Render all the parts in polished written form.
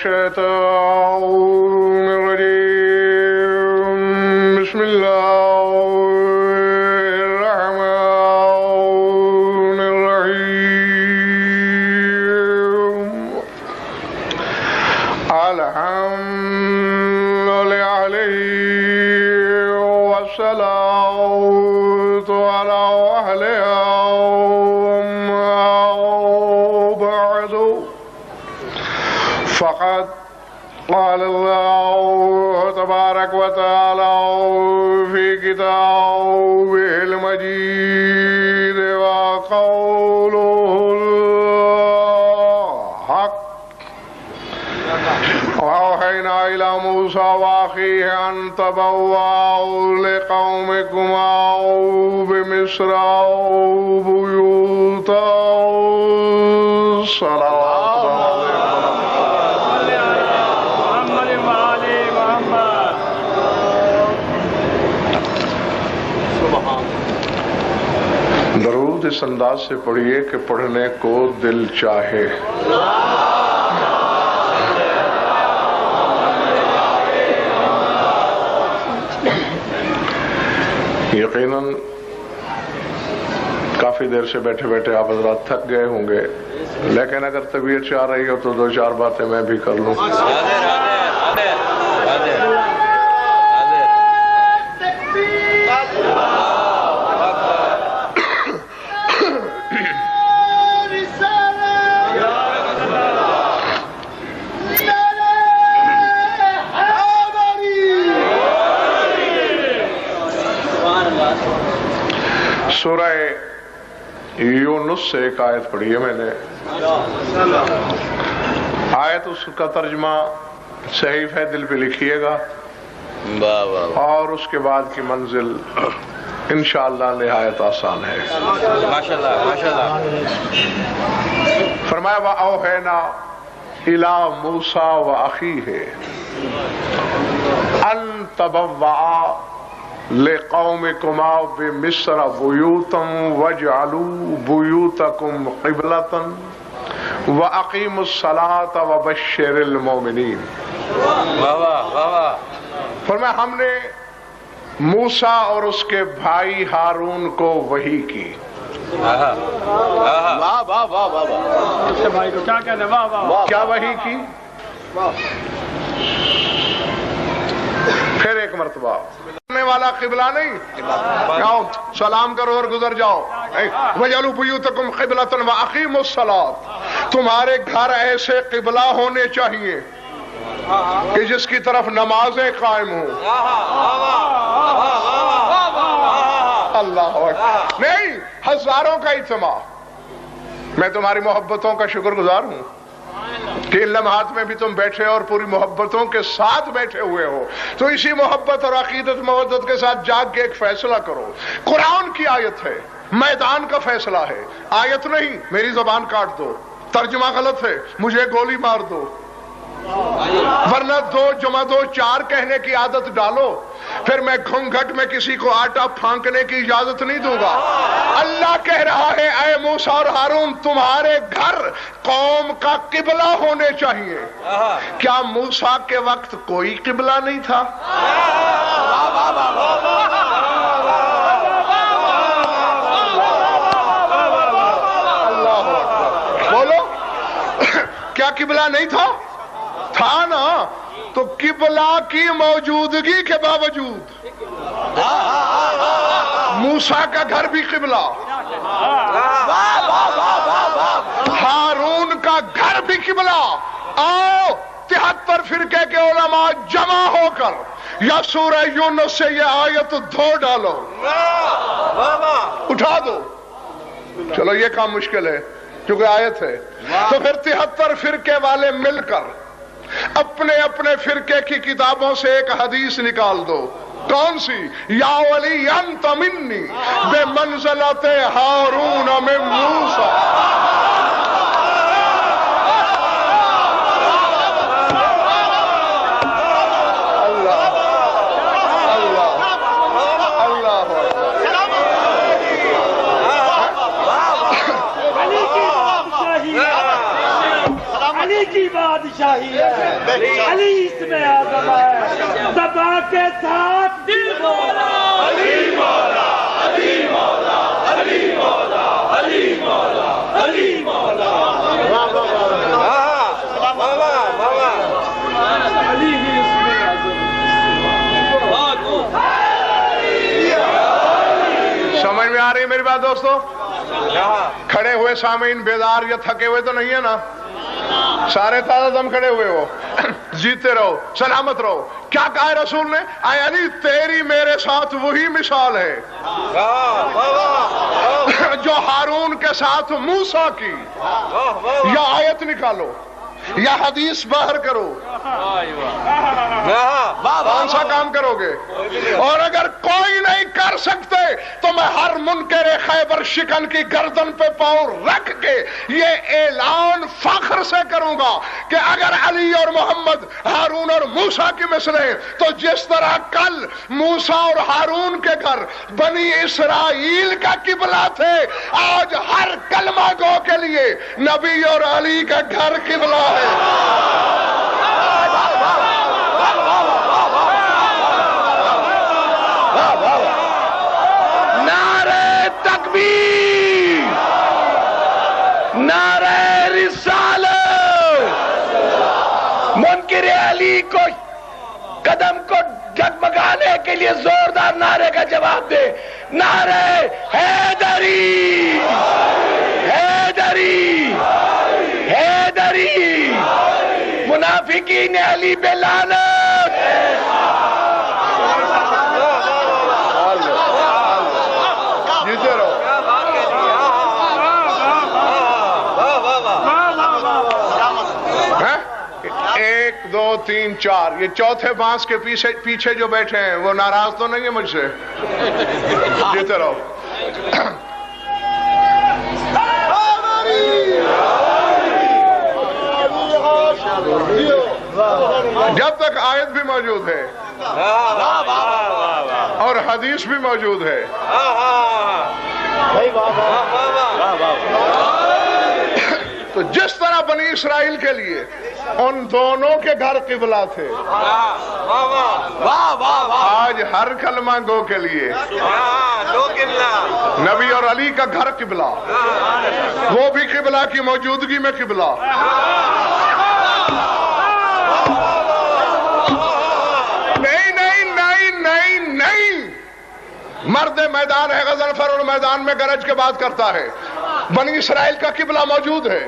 الشيطان الرجيم بسم الله الرحمن الرحيم الحمد لله والصلاة على أهلها بعد فقد قال الله تبارك وتعالى في كتابه المجيد وقوله الحق وأوحينا إلى موسى وأخيه أن تبوأوا لقومكما بمصر بيوتا صلوات درود اس انداز سے پڑھیے کہ پڑھنے کو دل چاہے. یقیناً کافی دیر سے بیٹھے بیٹھے آپ حضرات تھک گئے ہوں گے، لیکن اگر طبیعت چاہ رہی ہو تو دو چار باتیں میں بھی کر لوں. سورہ یونس سے ایک آیت پڑھی ہے میں نے. آیت اس کا ترجمہ صحیفہ دل پہ لکھیے گا اور اس کے بعد کی منزل انشاءاللہ نہایت آسان ہے. فرمایا وَأَوْحَيْنَا إِلَى مُوسَى وَأَخِيهِ أَن تَبَوَّعَا لِقَوْمِكُمَا بِمِصْرَ بُيُوتًا وَاجْعَلُوا بُيُوتَكُمْ قِبْلَةً وَأَقِيمُوا الصَّلَاةَ وَبَشِّرِ الْمُؤْمِنِينَ. فرمایا ہم نے موسیٰ اور اس کے بھائی ہارون کو وحی کی. کیا وحی کی؟ پھر ایک مرتبہ والا قبلہ نہیں، جاؤ سلام کرو اور گزر جاؤ. وَجَعَلُوا بُيُوتَكُمْ قِبْلَةً وَأَقِيمُوا الصَّلَاةَ. تمہارے گھر ایسے قبلہ ہونے چاہیے کہ جس کی طرف نمازیں قائم ہوں. اللہ اکبر. نہیں، ہزاروں کا اجتماع. میں تمہاری محبتوں کا شکر گزار ہوں کہ ان لمحات میں بھی تم بیٹھے اور پوری محبتوں کے ساتھ بیٹھے ہوئے ہو. تو اسی محبت اور عقیدت مودت کے ساتھ جاگ کے ایک فیصلہ کرو. قرآن کی آیت ہے، میدان کا فیصلہ ہے. آیت نہیں میری زبان کاٹ دو، ترجمہ غلط ہے مجھے گولی مار دو، ورنہ 2 + 2 4 کہنے کی عادت ڈالو، پھر میں گھونگھٹ میں کسی کو آٹا پھانکنے کی اجازت نہیں دوں گا. اللہ کہہ رہا ہے اے موسیٰ اور ہارون تمہارے گھر قوم کا قبلہ ہونے چاہیے. کیا موسیٰ کے وقت کوئی قبلہ نہیں تھا؟ اللہ بولو، کیا قبلہ نہیں تھا؟ تھا نا. تو قبلہ کی موجودگی کے باوجود موسیٰ کا گھر بھی قبلہ، ہارون کا گھر بھی قبلہ. آؤ 73 فرقے کے علماء جمع ہو کر یا سورہ یونس سے یہ آیت دھو ڈالو، اٹھا دو. چلو یہ کام مشکل ہے کیونکہ آیت ہے. تو پھر 73 فرقے والے مل کر اپنے اپنے فرقے کی کتابوں سے ایک حدیث نکال دو. کون سی؟ یا ولی انت منی بے منزلت ہارون من موسیٰ. علی کی بادشاہی ہے، علی اس میں اعظم ہے، دبا کے ساتھ دل مولا، علی مولا، علی مولا، علی مولا، علی مولا، علی مولا۔ علی ہی اس میں اعظم ہے۔ سمجھ میں آ رہی ہے میری بات دوستو؟ کھڑے ہوئے سامعین بیدار یا تھکے ہوئے تو نہیں ہے نا؟ سارے تازہ دم کھڑے ہوئے ہو، جیتے رہو، سلامت رہو۔ کیا کہا ہے رسول نے؟ اے علی تیری میرے ساتھ وہی مثال ہے جو ہارون کے ساتھ موسیٰ کی۔ یا آیت نکالو یا حدیث باہر کرو، کون سا کام کرو گے؟ اور اگر کوئی نہیں کر سکتے تو میں ہر منکر خیبر شکن کی گردن پہ پاؤں رکھ کے یہ اعلان فخر سے کروں گا کہ اگر علی اور محمد ہارون اور موسیٰ کی مثلیں، تو جس طرح کل موسیٰ اور ہارون کے گھر بنی اسرائیل کا قبلہ تھے، آج ہر کلمہ گو کے لیے نبی اور علی کا گھر قبلہ ہے۔ نعرہ تکبیر، نعرہ رسالت، منکر علی کو قدم کو جگمگانے کے لیے زوردار نعرے کا جواب دے، نعرہ حیدری، حیدری، حیدری، منافقین علی پہ لعنت۔ جیتے رہو۔ 1 2 3 4 یہ چوتھے بانس کے پیچھے جو بیٹھے ہیں وہ ناراض تو نہیں ہے مجھ سے؟ جیتے رہو۔ جب تک آیت بھی موجود ہے اور حدیث بھی موجود ہے، تو جس طرح بنی اسرائیل کے لیے ان دونوں کے گھر قبلہ تھے، آج ہر کلمہ گو کے لیے نبی اور علی کا گھر قبلہ، وہ بھی قبلہ کی موجودگی میں قبلہ۔ نہیں نہیں نہیں نہیں نہیں، مرد میدان ہے غضنفر اور میدان میں گرج کے بات کرتا ہے۔ بنی اسرائیل کا قبلہ موجود ہے۔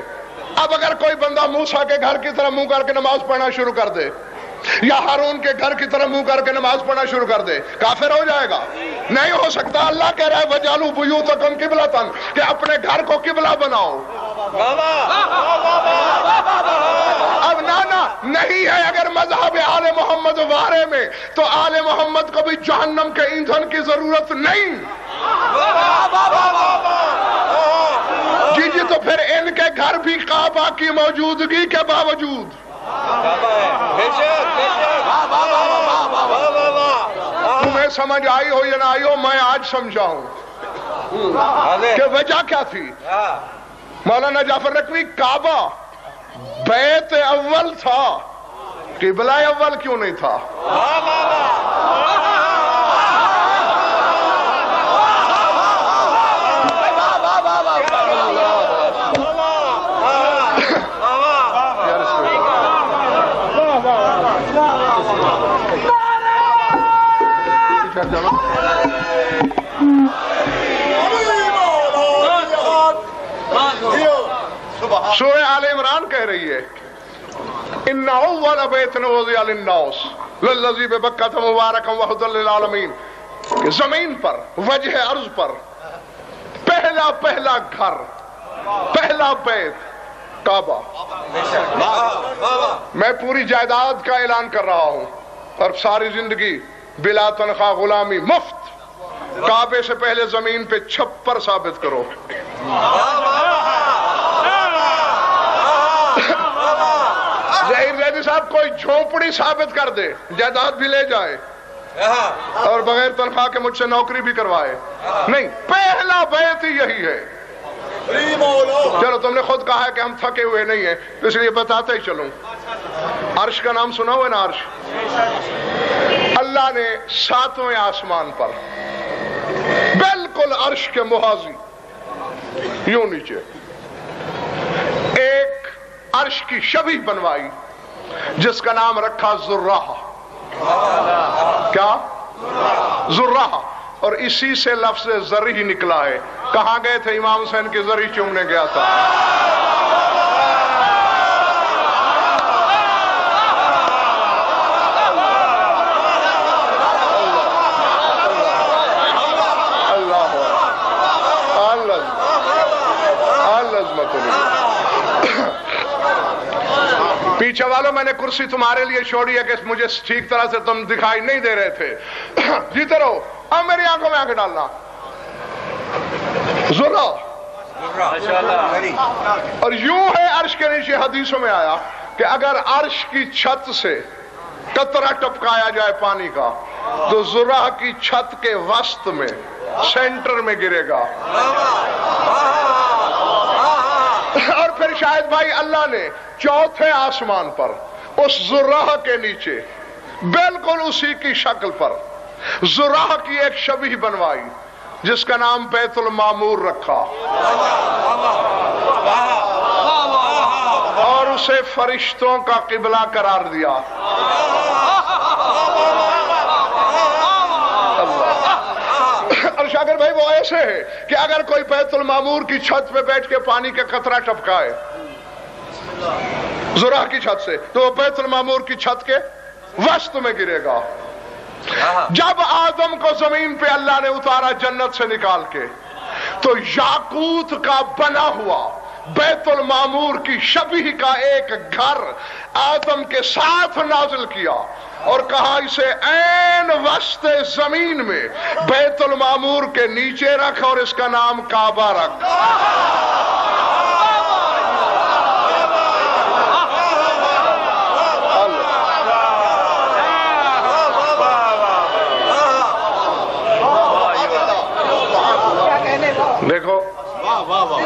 اب اگر کوئی بندہ موسیٰ کے گھر کی طرف منہ کر کے نماز پڑھنا شروع کر دے یا ہارون کے گھر کی طرف منہ کر کے نماز پڑھنا شروع کر دے، کافر ہو جائے گا؟ نہیں ہو سکتا۔ اللہ کہہ رہا ہے وَجَعَلُوا بُيُوتَكُمْ قِبْلَةً، کہ اپنے گھر کو قبلہ بناؤ۔ اب نانا نہیں ہے اگر مذہب آل محمد وارے میں، تو آل محمد کو بھی جہنم کے ایندھن کی ضرورت نہیں۔ جی تو پھر ان کے گھر بھی کعبہ کی موجودگی کے باوجود تمہیں سمجھ آئی ہو یا نہ آئی ہو، میں آج سمجھاؤں کہ وجہ کیا تھی۔ مولانا جعفر نقوی، کعبہ بیت اول تھا، قبلہ اول کیوں نہیں تھا؟ سورہ آل عمران کہہ رہی ہے ان اول بیت وضع للناس للذی ببکۃ مبارکا وہدی للعالمین، کہ زمین پر، وجہ ارض پر پہلا گھر، پہلا بیت کعبہ۔ میں پوری جائیداد کا اعلان کر رہا ہوں اور ساری زندگی بلا تنخواہ غلامی مفت، کعبے سے پہلے زمین پہ چھپر ثابت کرو۔ ظہیر زیدی صاحب کوئی جھونپڑی ثابت کر دے، جائیداد بھی لے جائے اور بغیر تنخواہ کے مجھ سے نوکری بھی کروائے، نہیں، پہلا بیت ہی یہی ہے۔ چلو تم نے خود کہا ہے کہ ہم تھکے ہوئے نہیں ہیں تو اس لیے بتاتے ہی چلوں. عرش کا نام سنا ہوا نا؟ عرش اللہ نے 7ویں آسمان پر بالکل عرش کے موازی یوں نیچے ایک عرش کی شبیہ بنوائی جس کا نام رکھا ذرہ. کیا؟ ذرہ. اور اسی سے لفظ ذری ہی نکلا ہے. کہاں گئے تھے امام حسین کی ذری چومنے گیا تھا. پیچھے والوں میں نے کرسی تمہارے لیے چھوڑی ہے کہ مجھے ٹھیک طرح سے تم دکھائی نہیں دے رہے تھے. جیتے رہو. اب میری آنکھوں میں آنکھ ڈالنا. ذرہ اور یوں ہے عرش کے نیچے. حدیثوں میں آیا کہ اگر عرش کی چھت سے قطرہ ٹپکایا جائے پانی کا تو ذرہ کی چھت کے وسط میں سینٹر میں گرے گا. اور پھر شاید بھائی اللہ نے 4تھے آسمان پر اس ذرہ کے نیچے بالکل اسی کی شکل پر ذرہ کی ایک شبیہ بنوائی جس کا نام بیت المعمور رکھا اور اسے فرشتوں کا قبلہ قرار دیا. اور شاگر بھائی وہ ایسے ہے کہ اگر کوئی بیت المعمور کی چھت پہ بیٹھ کے پانی کا قطرہ ٹپکائے ذرہ کی چھت سے تو وہ بیت المعمور کی چھت کے وسط میں گرے گا. جب آدم کو زمین پہ اللہ نے اتارا جنت سے نکال کے تو یاقوت کا بنا ہوا بیت المعمور کی شبیہ کا ایک گھر آدم کے ساتھ نازل کیا اور کہا اسے عین وسط زمین میں بیت المعمور کے نیچے رکھ اور اس کا نام کعبہ رکھ. دیکھو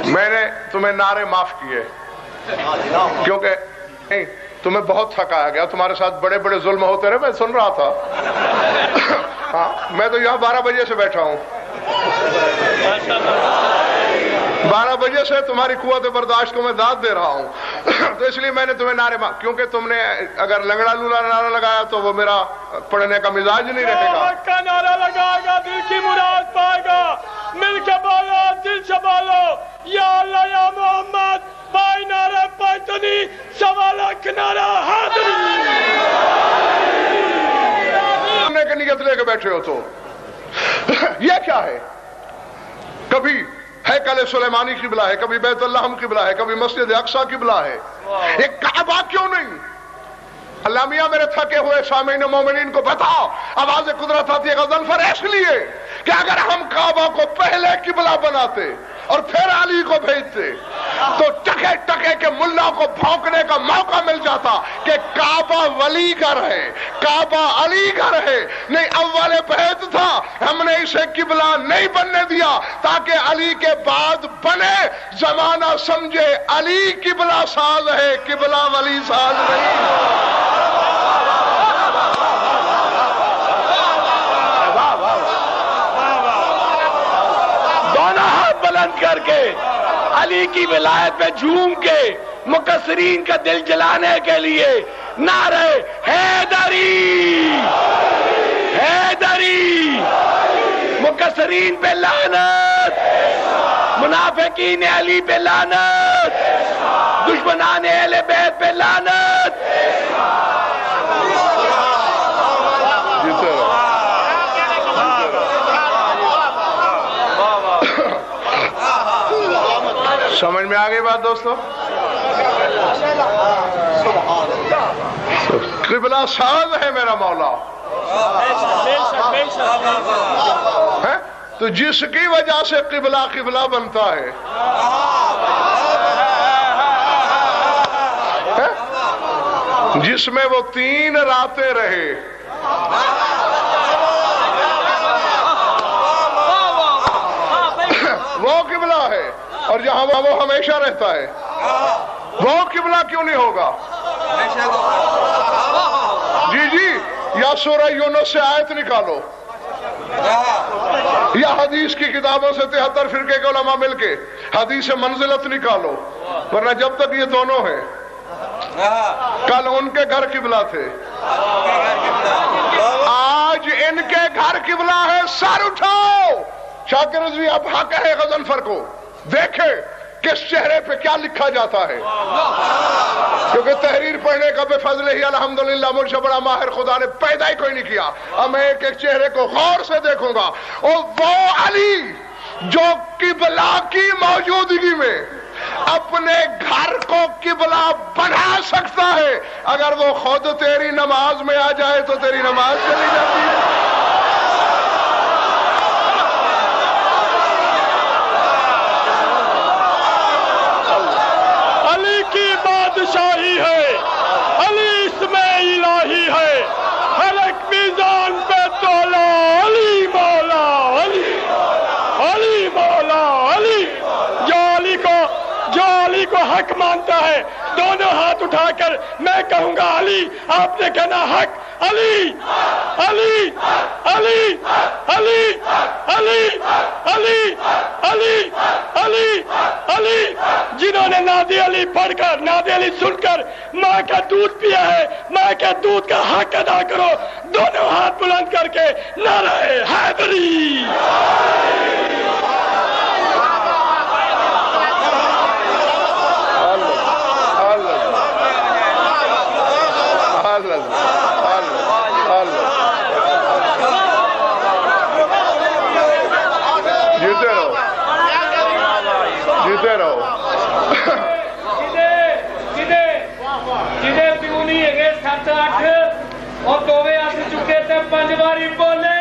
میں نے تمہیں نعرے معاف کیے کیونکہ تمہیں بہت تھکایا گیا. تمہارے ساتھ بڑے بڑے ظلم ہوتے رہے. میں سن رہا تھا. ہاں میں تو یہاں 12 بجے سے بیٹھا ہوں. 12 بجے سے تمہاری قوت برداشت کو میں داد دے رہا ہوں. تو اس لیے میں نے تمہیں نعرے معاف کیونکہ تم نے اگر لنگڑا لولا نعرہ لگایا تو وہ میرا پڑھنے کا مزاج نہیں رہے گا. نعرہ لگائے گا دل کی مراد پائے گا. مل کے بولو دل سے بولو یا اللہ یا محمد. پائی نعرہ پائتنی سوالہ کنارہ حاضری. سننے کی نیت لے کے بیٹھے ہو تو یہ کیا ہے؟ کبھی ہیکل سلیمانی قبلہ ہے, کبھی بیت اللحم قبلہ ہے, کبھی مسجد اقصی قبلہ ہے. ایک کعبہ کیوں نہیں؟ اللہ میاں میرے تھکے ہوئے سامعین مومنین کو بتاؤ. آواز قدرت آتی ہے غضنفر اس لیے کہ اگر ہم کعبہ کو پہلے قبلہ بناتے اور پھر علی کو بھیجتے تو ٹکے ٹکے کے ملا کو بھونکنے کا موقع مل جاتا کہ کعبہ ولی گھر ہے, کعبہ علی گھر ہے. نہیں, اول بیت تھا, ہم نے اسے قبلہ نہیں بننے دیا تاکہ علی کے بعد بنے. زمانہ سمجھے علی قبلہ ساز ہے, قبلہ ولی ساز نہیں. بلند کر کے علی کی ولایت میں جھوم کے مقصرین کا دل جلانے کے لیے نعرہ حیدری حیدری. مقصرین پہ لعنت, منافقین علی پہ لعنت, دشمنان اہل بیت پہ لعنت. سمجھ میں آگئی بات دوستو؟ قبلہ ساز ہے میرا مولا. تو جس کی وجہ سے قبلہ قبلہ بنتا ہے جس میں وہ 3 راتیں رہے, وہ قبلہ ہے. اور جہاں وہ ہمیشہ رہتا ہے وہ قبلہ کیوں نہیں ہوگا؟ جی یا سورہ یونس سے آیت نکالو یا حدیث کی کتابوں سے 73 فرقے کے علماء مل کے حدیث منزلت نکالو، ورنہ جب تک یہ دونوں ہیں، کل ان کے گھر قبلہ تھے، آج ان کے گھر قبلہ ہے، سر اٹھاؤ۔ شاکر رضوی اب حق ہے غضنفر کو دیکھے کس چہرے پہ کیا لکھا جاتا ہے، کیونکہ تحریر پڑھنے کا بے فضل ہی الحمدللہ مجھ سے بڑا ماہر خدا نے پیدا ہی کوئی نہیں کیا۔ اب میں ایک ایک چہرے کو غور سے دیکھوں گا، اور وہ علی جو قبلہ کی موجودگی میں اپنے گھر کو قبلہ بنا سکتا ہے، اگر وہ خود تیری نماز میں آ جائے تو تیری نماز چلی جاتی ہے۔ علی کی بادشاہی ہے، علی اس میں الہی ہے، ہر ایک میزان پہ تولا علی مولا، علی مولا، علی جو علی کو حق مانتا ہے دونوں ہاتھ اٹھا کر میں کہوں گا علی، آپ نے کہنا حق، علی علی علی علی علی علی علی علی علی، جنہوں نے نادی علی پڑھ کر، نادی علی سن کر ماں کا دودھ پیا ہے، ماں کے دودھ کا حق ادا کرو، دونوں ہاتھ بلند کر کے نعرہ حیدری۔ جیتے رہو جدے پیونی ہے 7-8 اور دووے ہاتھ چکے تے 5 باری بولے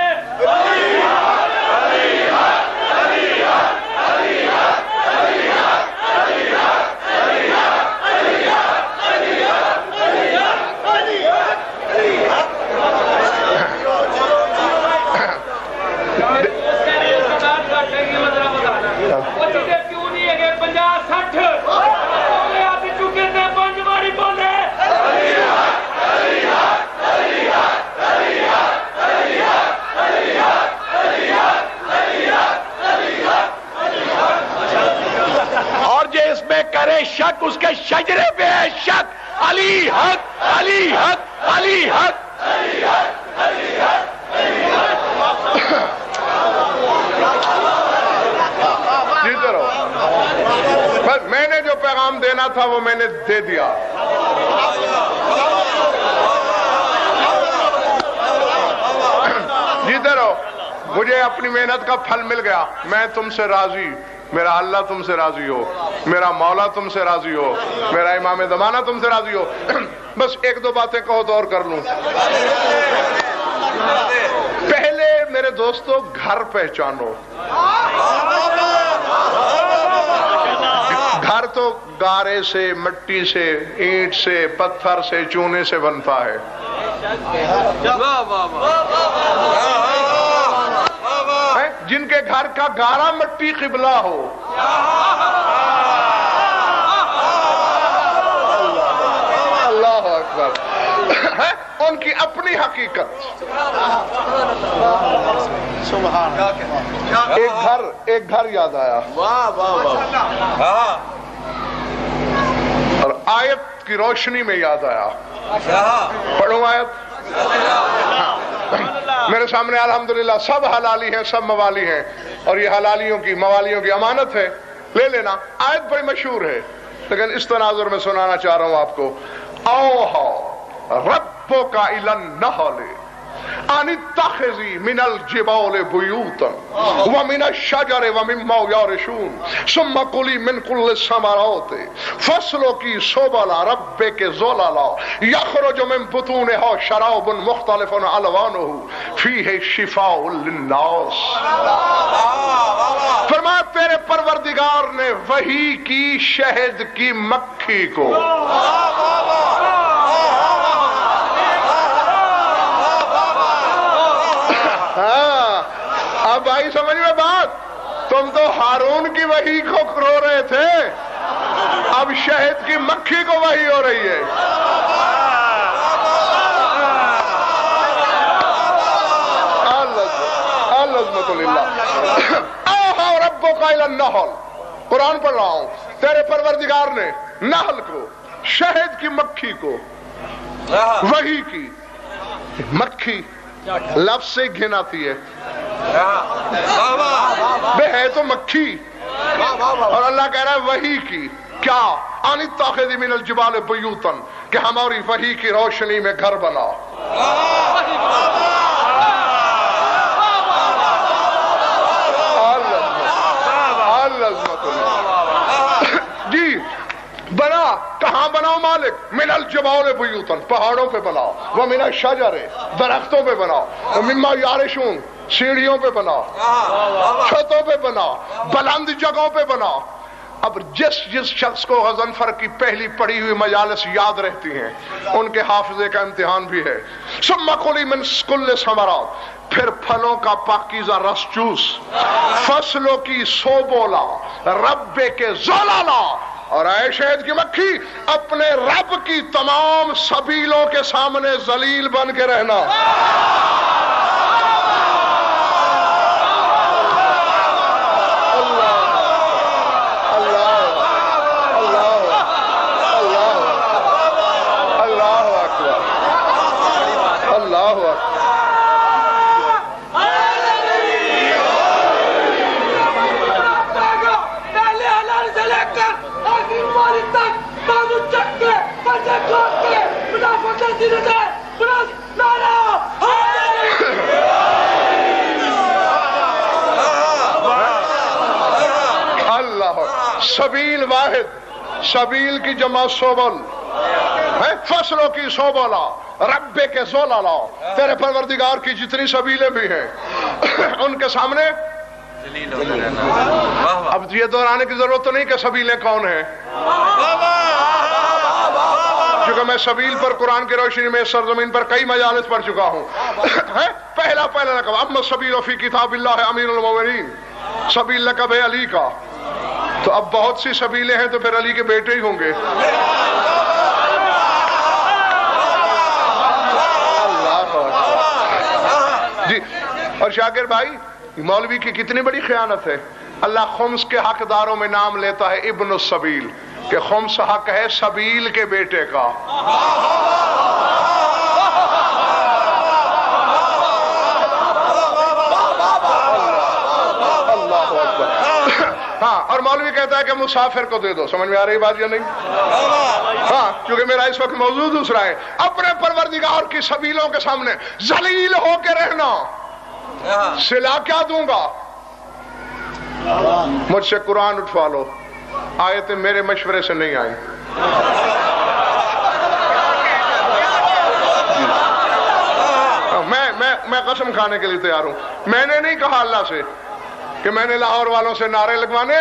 کرے شک، اس کے شجرے پہ ہے شک، علی حق، علی حق، علی حق۔ جیتے رہو، بس میں نے جو پیغام دینا تھا وہ میں نے دے دیا۔ جیتے رہو، مجھے اپنی محنت کا پھل مل گیا، میں تم سے راضی، میرا اللہ تم سے راضی ہو، میرا مولا تم سے راضی ہو، میرا امام زمانہ تم سے راضی ہو۔ بس 1-2 باتیں کہو تو اور کر لوں۔ پہلے میرے دوستو گھر پہچانو۔ گھر تو گارے سے، مٹی سے، اینٹ سے، پتھر سے، چونے سے بنتا ہے۔ جن کے گھر کا گارا مٹی قبلہ ہو، اللہ اکبر، ان کی اپنی حقیقت۔ ایک گھر یاد آیا، اور آیت کی روشنی میں یاد آیا۔ پڑھوں آیت؟ میرے سامنے الحمدللہ سب حلالی ہیں، سب موالی ہیں، اور یہ حلالیوں کی موالیوں کی امانت ہے، لے لینا۔ آیت بڑی مشہور ہے لیکن اس تناظر میں سنانا چاہ رہا ہوں آپ کو۔ اوہا ربک الی النحل ان اتخذی من الجبال بیوتا ومن الشجر ومما یعرشون ثم کلی من کل الثمرات فاسلکی سبل ربک ذللا یخرج من بطونها شراب مختلف الوانه فیہ شفاء للناس۔ فرمایا تیرے پروردگار نے وحی کی شہد کی مکھی کو، اب آئی سمجھ میں بات، تم تو ہارون کی وحی کو رو رہے تھے، اب شہد کی مکھی کو وحی ہو رہی ہے۔ العظمت للہ۔ اوحی ربک الی النحل، قرآن پڑھ رہا ہوں، تیرے پروردگار نے نحل کو، شہد کی مکھی کو وحی کی۔ مکھی لفظ سے گھن آتی ہے، بے ہے تو مکھی، اور اللہ کہہ رہا ہے وحی کی کیا؟ ان اتخذ من الجبال بیوتا، کہ ہماری وحی کی روشنی میں گھر بنا۔ جی بنا، کہاں بناؤ مالک؟ من الجبال بیوتا، پہاڑوں پہ بناؤ، ومن الشجر، درختوں پہ بناؤ، ومما یعرشون، سیڑھیوں پہ بناؤ، چھتوں پہ بناؤ، بلند جگہوں پہ بناؤ۔ اب جس شخص کو غضنفر کی پہلی پڑھی ہوئی مجالس یاد رہتی ہیں، ان کے حافظے کا امتحان بھی ہے۔ ثم کلی من کل ثمرات، پھر پھلوں کا پاکیزہ رس چوس، فصلوں کی سو بولا، رب کے زلالا، اور اے شہد کی مکھی اپنے رب کی تمام سبیلوں کے سامنے ذلیل بن کے رہنا۔ سبیل واحد، سبیل کی جمع سوبل ہے، فصلوں کی سوبلا، رب کے زولالا، تیرے پروردگار کی جتنی سبیلیں بھی ہیں ان کے سامنے۔ اب یہ دہرانے کی ضرورت تو نہیں کہ سبیلیں کون ہیں، کیونکہ میں سبیل پر قرآن کی روشنی میں سرزمین پر کئی مجالس پڑھ چکا ہوں۔ پہلا لقب اما السبیل فی کتاب اللہ امیر المومنین، سبیل لقب ہے علی کا، تو اب بہت سی سبیلیں ہیں تو پھر علی کے بیٹے ہی ہوں گے۔ جی اور شاکر بھائی، مولوی کی کتنی بڑی خیانت ہے، اللہ خمس کے حقداروں میں نام لیتا ہے ابن السبیل، کہ خمس حق ہے سبیل کے بیٹے کا۔ ہاں، اور مولوی کہتا ہے کہ مسافر کو دے دو، سمجھ میں آ رہی بات یا نہیں؟ ہاں، کیونکہ میرا اس وقت موضوع دوسرا ہے، اپنے پروردگار کی سبیلوں کے سامنے ذلیل ہو کے رہنا۔ صلہ کیا دوں گا؟ مجھ سے قرآن اٹھوا لو، آیتیں میرے مشورے سے نہیں آئیں۔ میں قسم کھانے کے لیے تیار ہوں، میں نے نہیں کہا اللہ سے کہ میں نے لاہور والوں سے نعرے لگوانے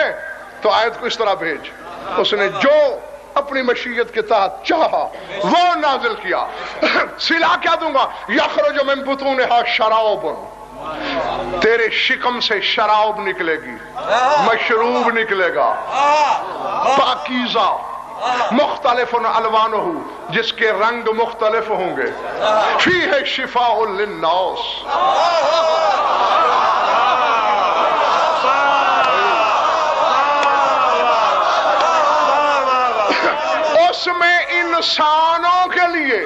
تو آیت کو اس طرح بھیج، اس نے جو اپنی مشیت کے تحت چاہا وہ نازل کیا۔ صلہ کیا دوں گا؟ یخرج من بطونہا شراب، تیرے شکم سے شراب نکلے گی، مشروب نکلے گا، پاکیزہ، مختلف الوانہ، جس کے رنگ مختلف ہوں گے، فیہ شفاء للناس، اس میں انسانوں کے لیے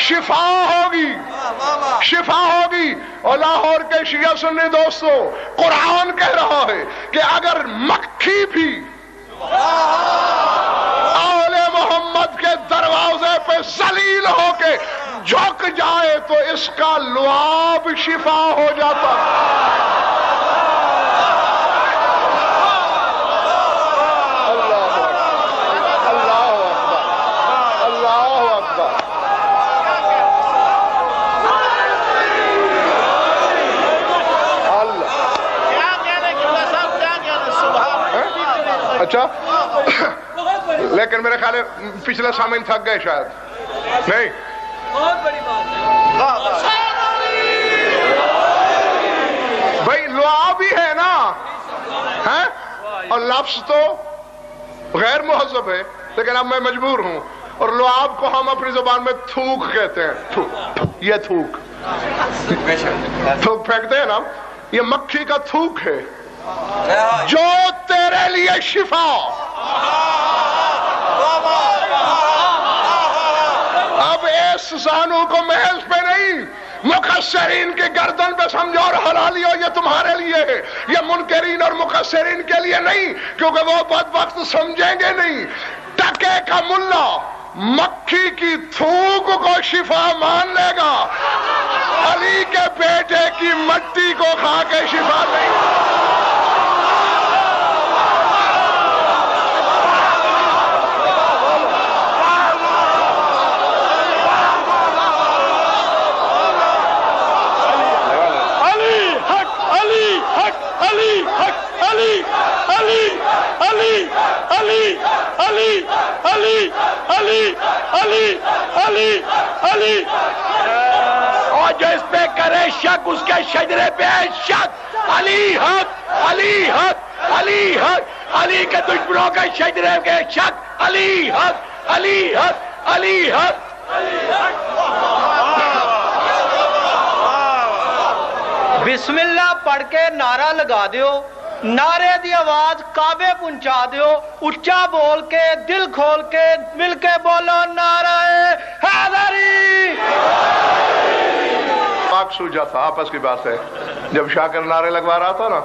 شفا ہوگی، شفا ہوگی۔ اور لاہور کے شیعہ سنی دوستو، قرآن کہہ رہا ہے کہ اگر مکھی بھی آل محمد کے دروازے پہ ذلیل ہو کے جھک جائے تو اس کا لعاب شفا ہو جاتا۔ اچھا، لیکن میرے خیال ہے پچھلا سامعین تھک گئے شاید نہیں۔ بہت بڑی بات ہے بھائی لعاب بھی ہے نا، ہے اور لفظ تو غیر مہذب ہے، لیکن اب میں مجبور ہوں. اور لعاب کو ہم اپنی زبان میں تھوک کہتے ہیں. تھوک، یہ تھوک تھوک پھینکتے ہیں نا، یہ مکھی کا تھوک ہے جو تیرے لیے شفا. اب اس زانو کو محض پہ نہیں، مقصرین کے گردن پہ سمجھو اور حلالیو یہ تمہارے لیے ہے، یہ منکرین اور مقصرین کے لیے نہیں، کیونکہ وہ بدبخت سمجھیں گے نہیں. ٹکے کا ملا مکھی کی تھوک کو شفا مان لے گا، علی کے بیٹے کی مٹی کو کھا کے شفا نہیں. اور جو اس پہ کرے شک اس کے شجرے پہ ہے شک. علی حق، علی حق، علی حق. علی کے دشمنوں کے شجرے پہ شک. علی حق، علی حق، علی حق. بسم اللہ پڑھ کے نعرہ لگا دیو، نعرے دی آواز کعبے پہنچا دیو، اچھا بول کے دل کھول کے مل کے بولو نعرہ حیدری. پاک سوجا تھا، آپس کی بات ہے. جب شاکر نعرے لگوا رہا تھا نا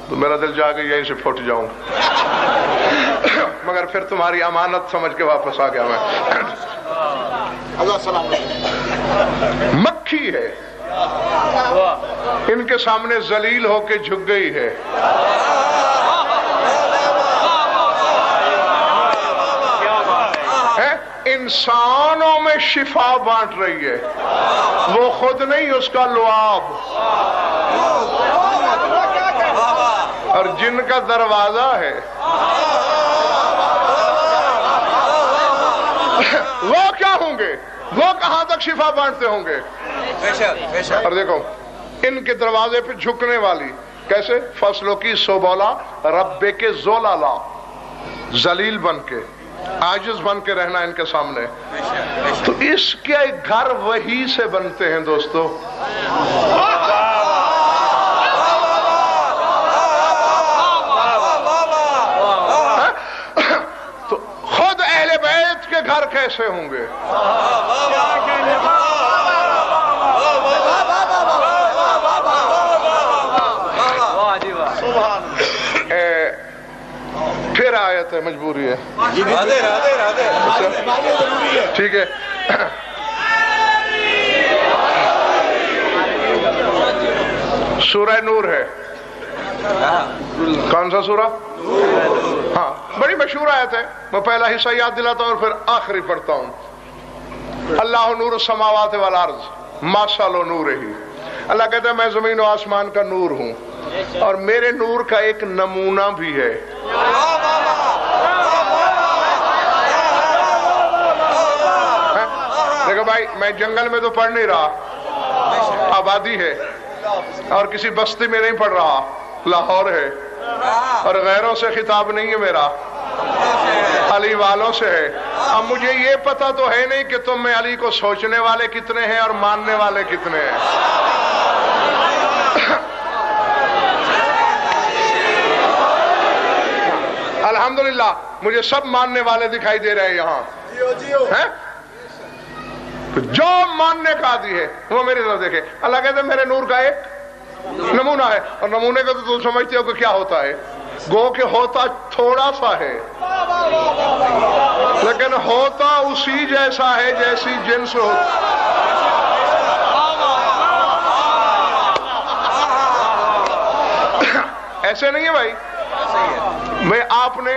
تو میرا دل جا کے یہیں سے پھٹ جاؤں، مگر پھر تمہاری امانت سمجھ کے واپس آ گیا میں. مکھی ہے، ان کے سامنے ذلیل ہو کے جھک گئی ہے. انسانوں میں شفا بانٹ رہی ہے، وہ خود نہیں، اس کا لعاب. اور جن کا دروازہ ہے وہ کیا ہوں گے؟ وہ کہاں تک شفا بانٹتے ہوں گے؟ اور دیکھو ان کے دروازے پہ جھکنے والی کیسے؟ فصلوں کی سوبولا ربے کے زولالا، ذلیل بن کے، عاجز بن کے رہنا ان کے سامنے. تو اس کے گھر وہی سے بنتے ہیں دوستو. تو خود اہل بیت کے گھر کیسے ہوں گے؟ پھر آیت ہے، مجبوری ہے. ٹھیک ہے. سورہ نور ہے. کون سا سورہ؟ ہاں، بڑی مشہور آیت ہے. میں پہلا حصہ یاد دلاتا ہوں اور پھر آخری پڑھتا ہوں. اللہ نور السماوات والارض مثل نورہ. اللہ کہتا ہے میں زمین و آسمان کا نور ہوں اور میرے نور کا ایک نمونہ بھی ہے. دیکھو بھائی، میں جنگل میں تو پڑھ نہیں رہا، آبادی ہے، اور کسی بستی میں نہیں پڑھ رہا، لاہور ہے، اور غیروں سے خطاب نہیں ہے میرا، علی والوں سے ہے. اب مجھے یہ پتا تو ہے نہیں کہ تم میں علی کو سوچنے والے کتنے ہیں اور ماننے والے کتنے ہیں. الحمدللہ مجھے سب ماننے والے دکھائی دے رہے ہیں یہاں. جو ماننے کا عادی ہے وہ میری طرف دیکھے. اللہ کہتے ہیں میرے نور کا ایک نمونہ ہے، اور نمونے کا تو تم سمجھتے ہو کہ کیا ہوتا ہے. گو کہ ہوتا تھوڑا سا ہے لیکن ہوتا اسی جیسا ہے جیسی جنس ہوتا. ایسے نہیں ہے بھائی. میں آپ نے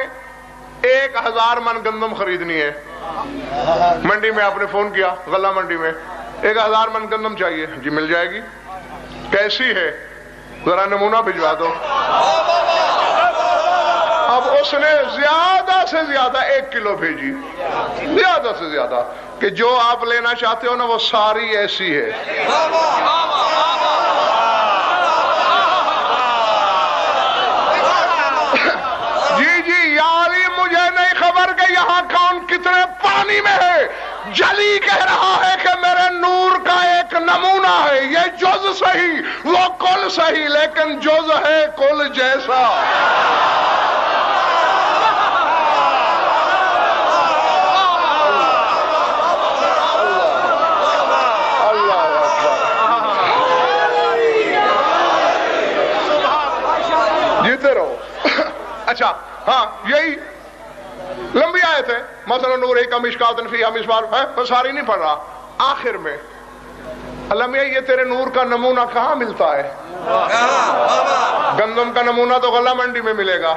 1000 من گندم خریدنی ہے، منڈی میں آپ نے فون کیا، غلہ منڈی میں 1000 من گندم چاہیے. جی مل جائے گی. کیسی ہے؟ ذرا نمونہ بھجوا دو. اب اس نے زیادہ سے زیادہ 1 کلو بھیجی، زیادہ سے زیادہ، کہ جو آپ لینا چاہتے ہو نا وہ ساری ایسی ہے. جلی میں ہے. جلی کہہ رہا ہے کہ میرے نور کا ایک نمونہ ہے. یہ جز صحیح وہ کل صحیح، لیکن جز ہے کل جیسا. جیتے رہو. اچھا ہاں یہی لمبی آیت ہے. مثلا نور کا مشکات فیہا مصباح ہے، میں ساری نہیں پڑھ رہا. آخر میں اللہ میاں یہ تیرے نور کا نمونہ کہاں ملتا ہے؟ گندم کا نمونہ تو غلہ منڈی میں ملے گا.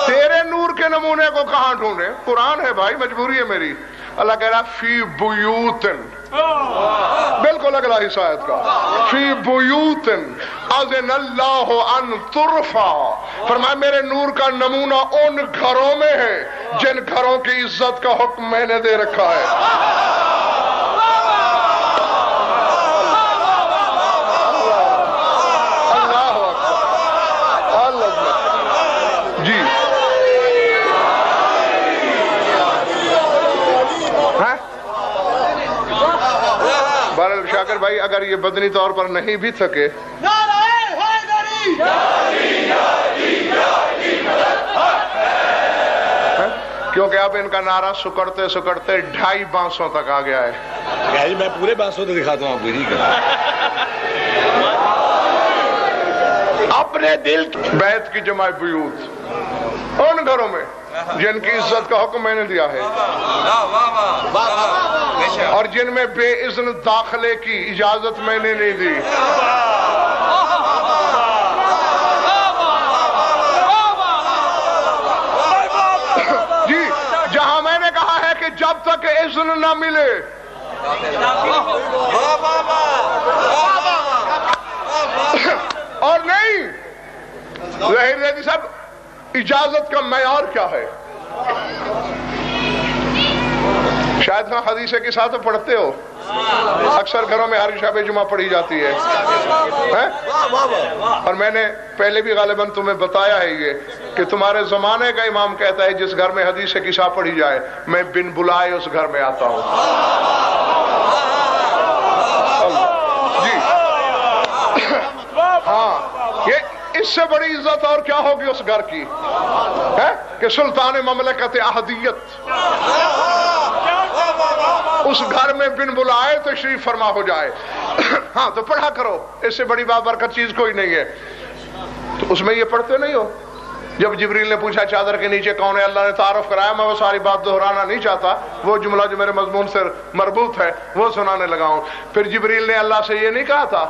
تیرے نور کے نمونے کو کہاں ڈھونڈے؟ قرآن ہے بھائی، مجبوری ہے میری. اللہ کہہ رہا فی بیوتن، بالکل اگلا حصہ آیت کا. فی بیوتن اذن اللہ ان ترفع، فرمایا میرے نور کا نمونہ ان گھروں میں ہے جن گھروں کی عزت کا حکم میں نے دے رکھا ہے. اللہ اکبر، اللہ جی. بہرحال شاکر بھائی اگر یہ بدنی طور پر نہیں بھی تھکے، کیونکہ اب ان کا نعرہ سکڑتے سکڑتے 2.5 بانسوں تک آ گیا ہے. میں پورے بانسوں تو دکھاتا ہوں آپ کو. اپنے دل بیت کی جمع بیوت ان گھروں میں جن کی عزت کا حکم میں نے دیا ہے اور جن میں بے اذن داخلے کی اجازت میں نے نہیں دی. جی جہاں میں نے کہا ہے کہ جب تک اذن نہ ملے اور نہیں ظاہر ریاضی صاحب اجازت کا معیار کیا ہے؟ شاید ہاں حدیث کے ساتھ پڑھتے ہو، اکثر گھروں میں ہر شب جمعہ پڑھی جاتی ہے. اور میں نے پہلے بھی غالباً تمہیں بتایا ہے یہ کہ تمہارے زمانے کا امام کہتا ہے جس گھر میں حدیث کی ساتھ پڑھی جائے میں بن بلائے اس گھر میں آتا ہوں. جی ہاں یہ اس سے بڑی عزت اور کیا ہوگی اس گھر کی ہے کہ سلطان مملکت احدیت اس گھر میں بن بلائے تشریف فرما ہو جائے. ہاں تو پڑھا کرو، اس سے بڑی بابرکت چیز کوئی نہیں ہے. تو اس میں یہ پڑھتے نہیں ہو؟ جب جبریل نے پوچھا چادر کے نیچے کون ہے، اللہ نے تعارف کرایا. میں وہ ساری بات دہرانا نہیں چاہتا، وہ جملہ جو میرے مضمون سے مربوط ہے وہ سنانے لگا ہوں. پھر جبریل نے اللہ سے یہ نہیں کہا تھا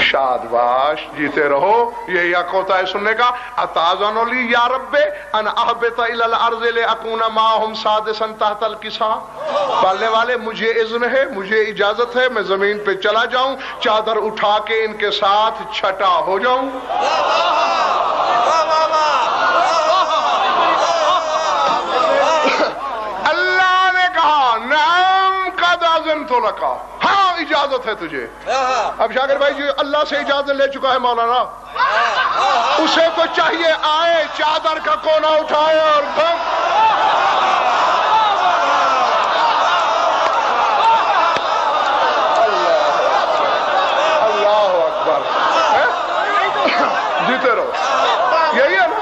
شاد باش جیتے رہو، یہی حق ہوتا ہے سننے کا. اتاذن لی یا رب ان اہبط الی الارض لاکون معهم سادسا تحت الکساء، پالنے والے مجھے اذن ہے، مجھے اجازت ہے میں زمین پہ چلا جاؤں، چادر اٹھا کے ان کے ساتھ چھٹا ہو جاؤں. اللہ نے کہا نعم قد اذنت لک، ہاں اجازت ہے تجھے. اب شاکر بھائی جی اللہ سے اجازت لے چکا ہے مولانا، اسے تو چاہیے آئے چادر کا کونا اٹھائے اور اللہ اکبر جیتے رہو. یہی ہے نا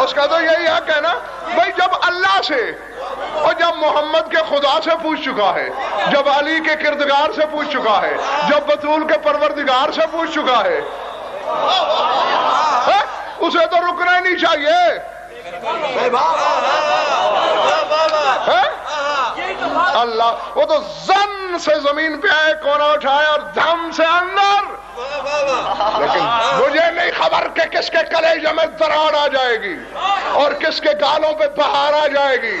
اس کا تو یہی حق ہے نا بھائی. جب اللہ سے اور جب محمد کے خدا سے پوچھ چکا ہے، جب علی کے کردگار سے پوچھ چکا ہے، جب بطول کے پروردگار سے پوچھ چکا ہے، اسے تو رکنا ہی نہیں چاہیے. اللہ وہ تو زن سے زمین پہ آئے، کونا اٹھائے اور دھم سے اندر. لیکن مجھے نہیں خبر کہ کس کے کلیجے میں دراڑ آ جائے گی اور کس کے گالوں پہ بہار آ جائے گی.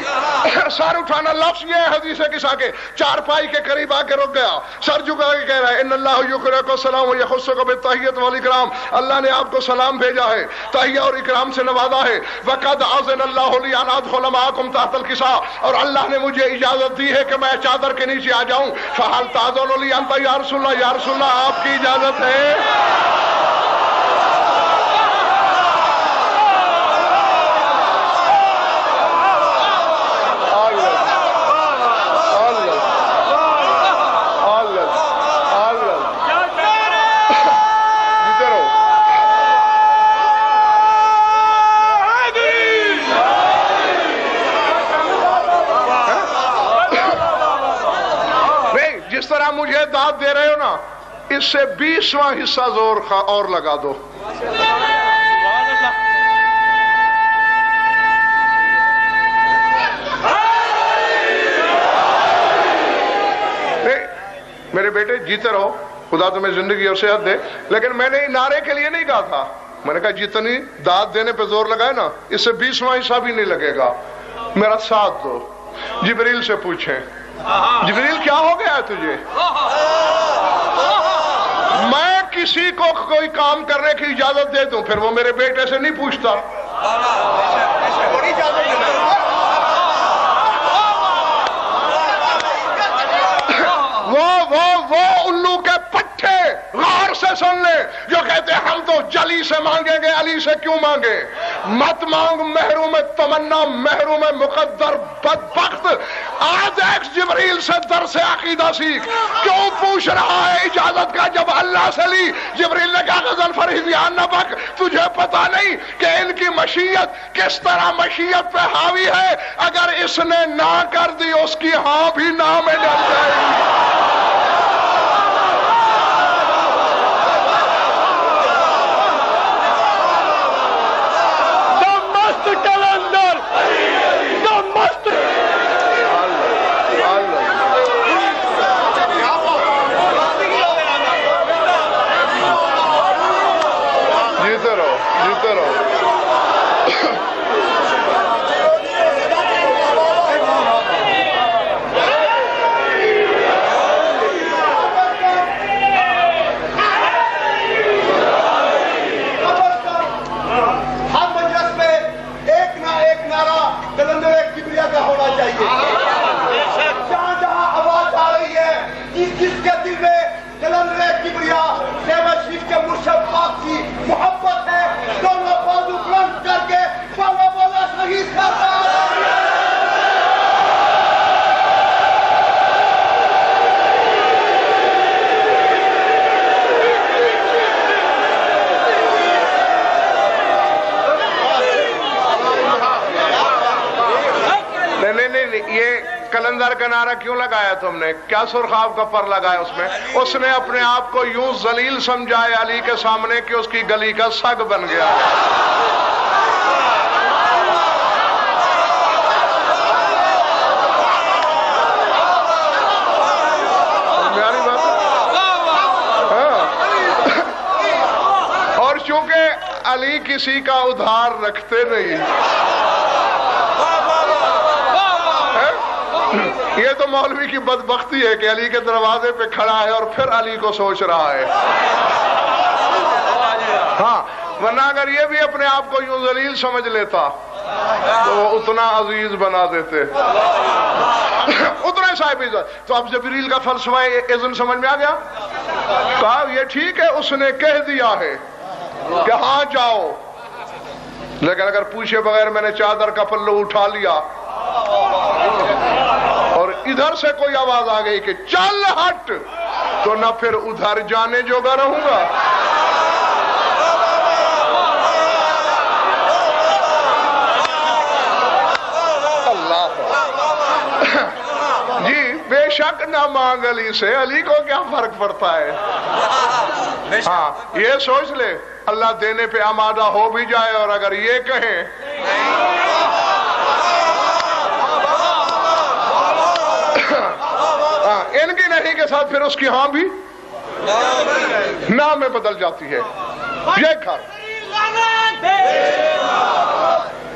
سر اٹھانا لفظ یہ ہے حدیث کسا کے چارپائی کے قریب آ کے رک گیا، سر جھکا کے کہہ رہا ہے ان اللہ یقرئک السلام و یخصک بالتحیۃ والاکرام، اللہ نے آپ کو سلام بھیجا ہے، تحیہ اور اکرام سے نوازا ہے. وقد اذن اللہ لی ان ادخل معکم تحت الکساء، اور اللہ نے مجھے اجازت دی ہے کہ میں چادر کے نیچے آ جاؤں. فہل تاذن لی انت یا رسول اللہ، یا رسول اللہ آپ کی اجازت ہے؟ مجھے داد دے رہے ہو نا، اس سے 20واں حصہ زور اور لگا دو. میرے بیٹے جیتے رہو، خدا تمہیں زندگی اور صحت دے، لیکن میں نے نعرے کے لیے نہیں کہا تھا. میں نے کہا جتنی داد دینے پہ زور لگائے نا، اس سے 20واں حصہ بھی نہیں لگے گا. میرا ساتھ دو. جبریل سے پوچھیں، جبریل کیا ہو گیا ہے تجھے؟ میں کسی کو کوئی کام کرنے کی اجازت دے دوں، پھر وہ میرے بیٹے سے نہیں پوچھتا. وہ الو کے پٹھے غور سے سن لے جو کہتے ہیں ہم تو جلی سے مانگیں گے، علی سے کیوں مانگے؟ مت مانگ محروم تمنا، محروم مقدر بدبخت. آج ایک جبریل سے درس عقیدہ سیکھ. کیوں پوچھ رہا ہے اجازت کا جب اللہ سے لی؟ جبریل نے کہا غزل فرحیان نبک، تجھے پتا نہیں کہ ان کی مشیت کس طرح مشیت پہ حاوی ہے؟ اگر اس نے نہ کر دی اس کی ہاں بھی نہ میں ڈل جائے گی. کلندر کا نعرہ کیوں لگایا تم نے؟ کیا سرخاب کا پر لگایا اس میں؟ اس نے اپنے آپ کو یوں ذلیل سمجھائے علی کے سامنے کہ اس کی گلی کا سگ بن گیا. اور چونکہ علی کسی کا ادھار رکھتے نہیں، یہ تو مولوی کی بدبختی ہے کہ علی کے دروازے پہ کھڑا ہے اور پھر علی کو سوچ رہا ہے. ہاں، ورنہ اگر یہ بھی اپنے آپ کو یوں ذلیل سمجھ لیتا تو وہ اتنا عزیز بنا دیتے، اتنا صاحب عزت. تو اب جبریل کا فلسفہ اذن سمجھ میں آ گیا. کہا یہ ٹھیک ہے اس نے کہہ دیا ہے کہ ہاں جاؤ، لیکن اگر پوچھے بغیر میں نے چادر کا پلو اٹھا لیا اور ادھر سے کوئی آواز آ گئی کہ چل ہٹ، تو نہ پھر ادھر جانے جوگا رہوں گا. اللہ جی بے شک نہ مانگ علی سے، علی کو کیا فرق پڑتا ہے؟ ہاں یہ سوچ لے اللہ دینے پہ آمادہ ہو بھی جائے اور اگر یہ کہیں ان کی نہیں کے ساتھ پھر اس کی ہاں بھی نہ میں بدل جاتی ہے. یہ کھا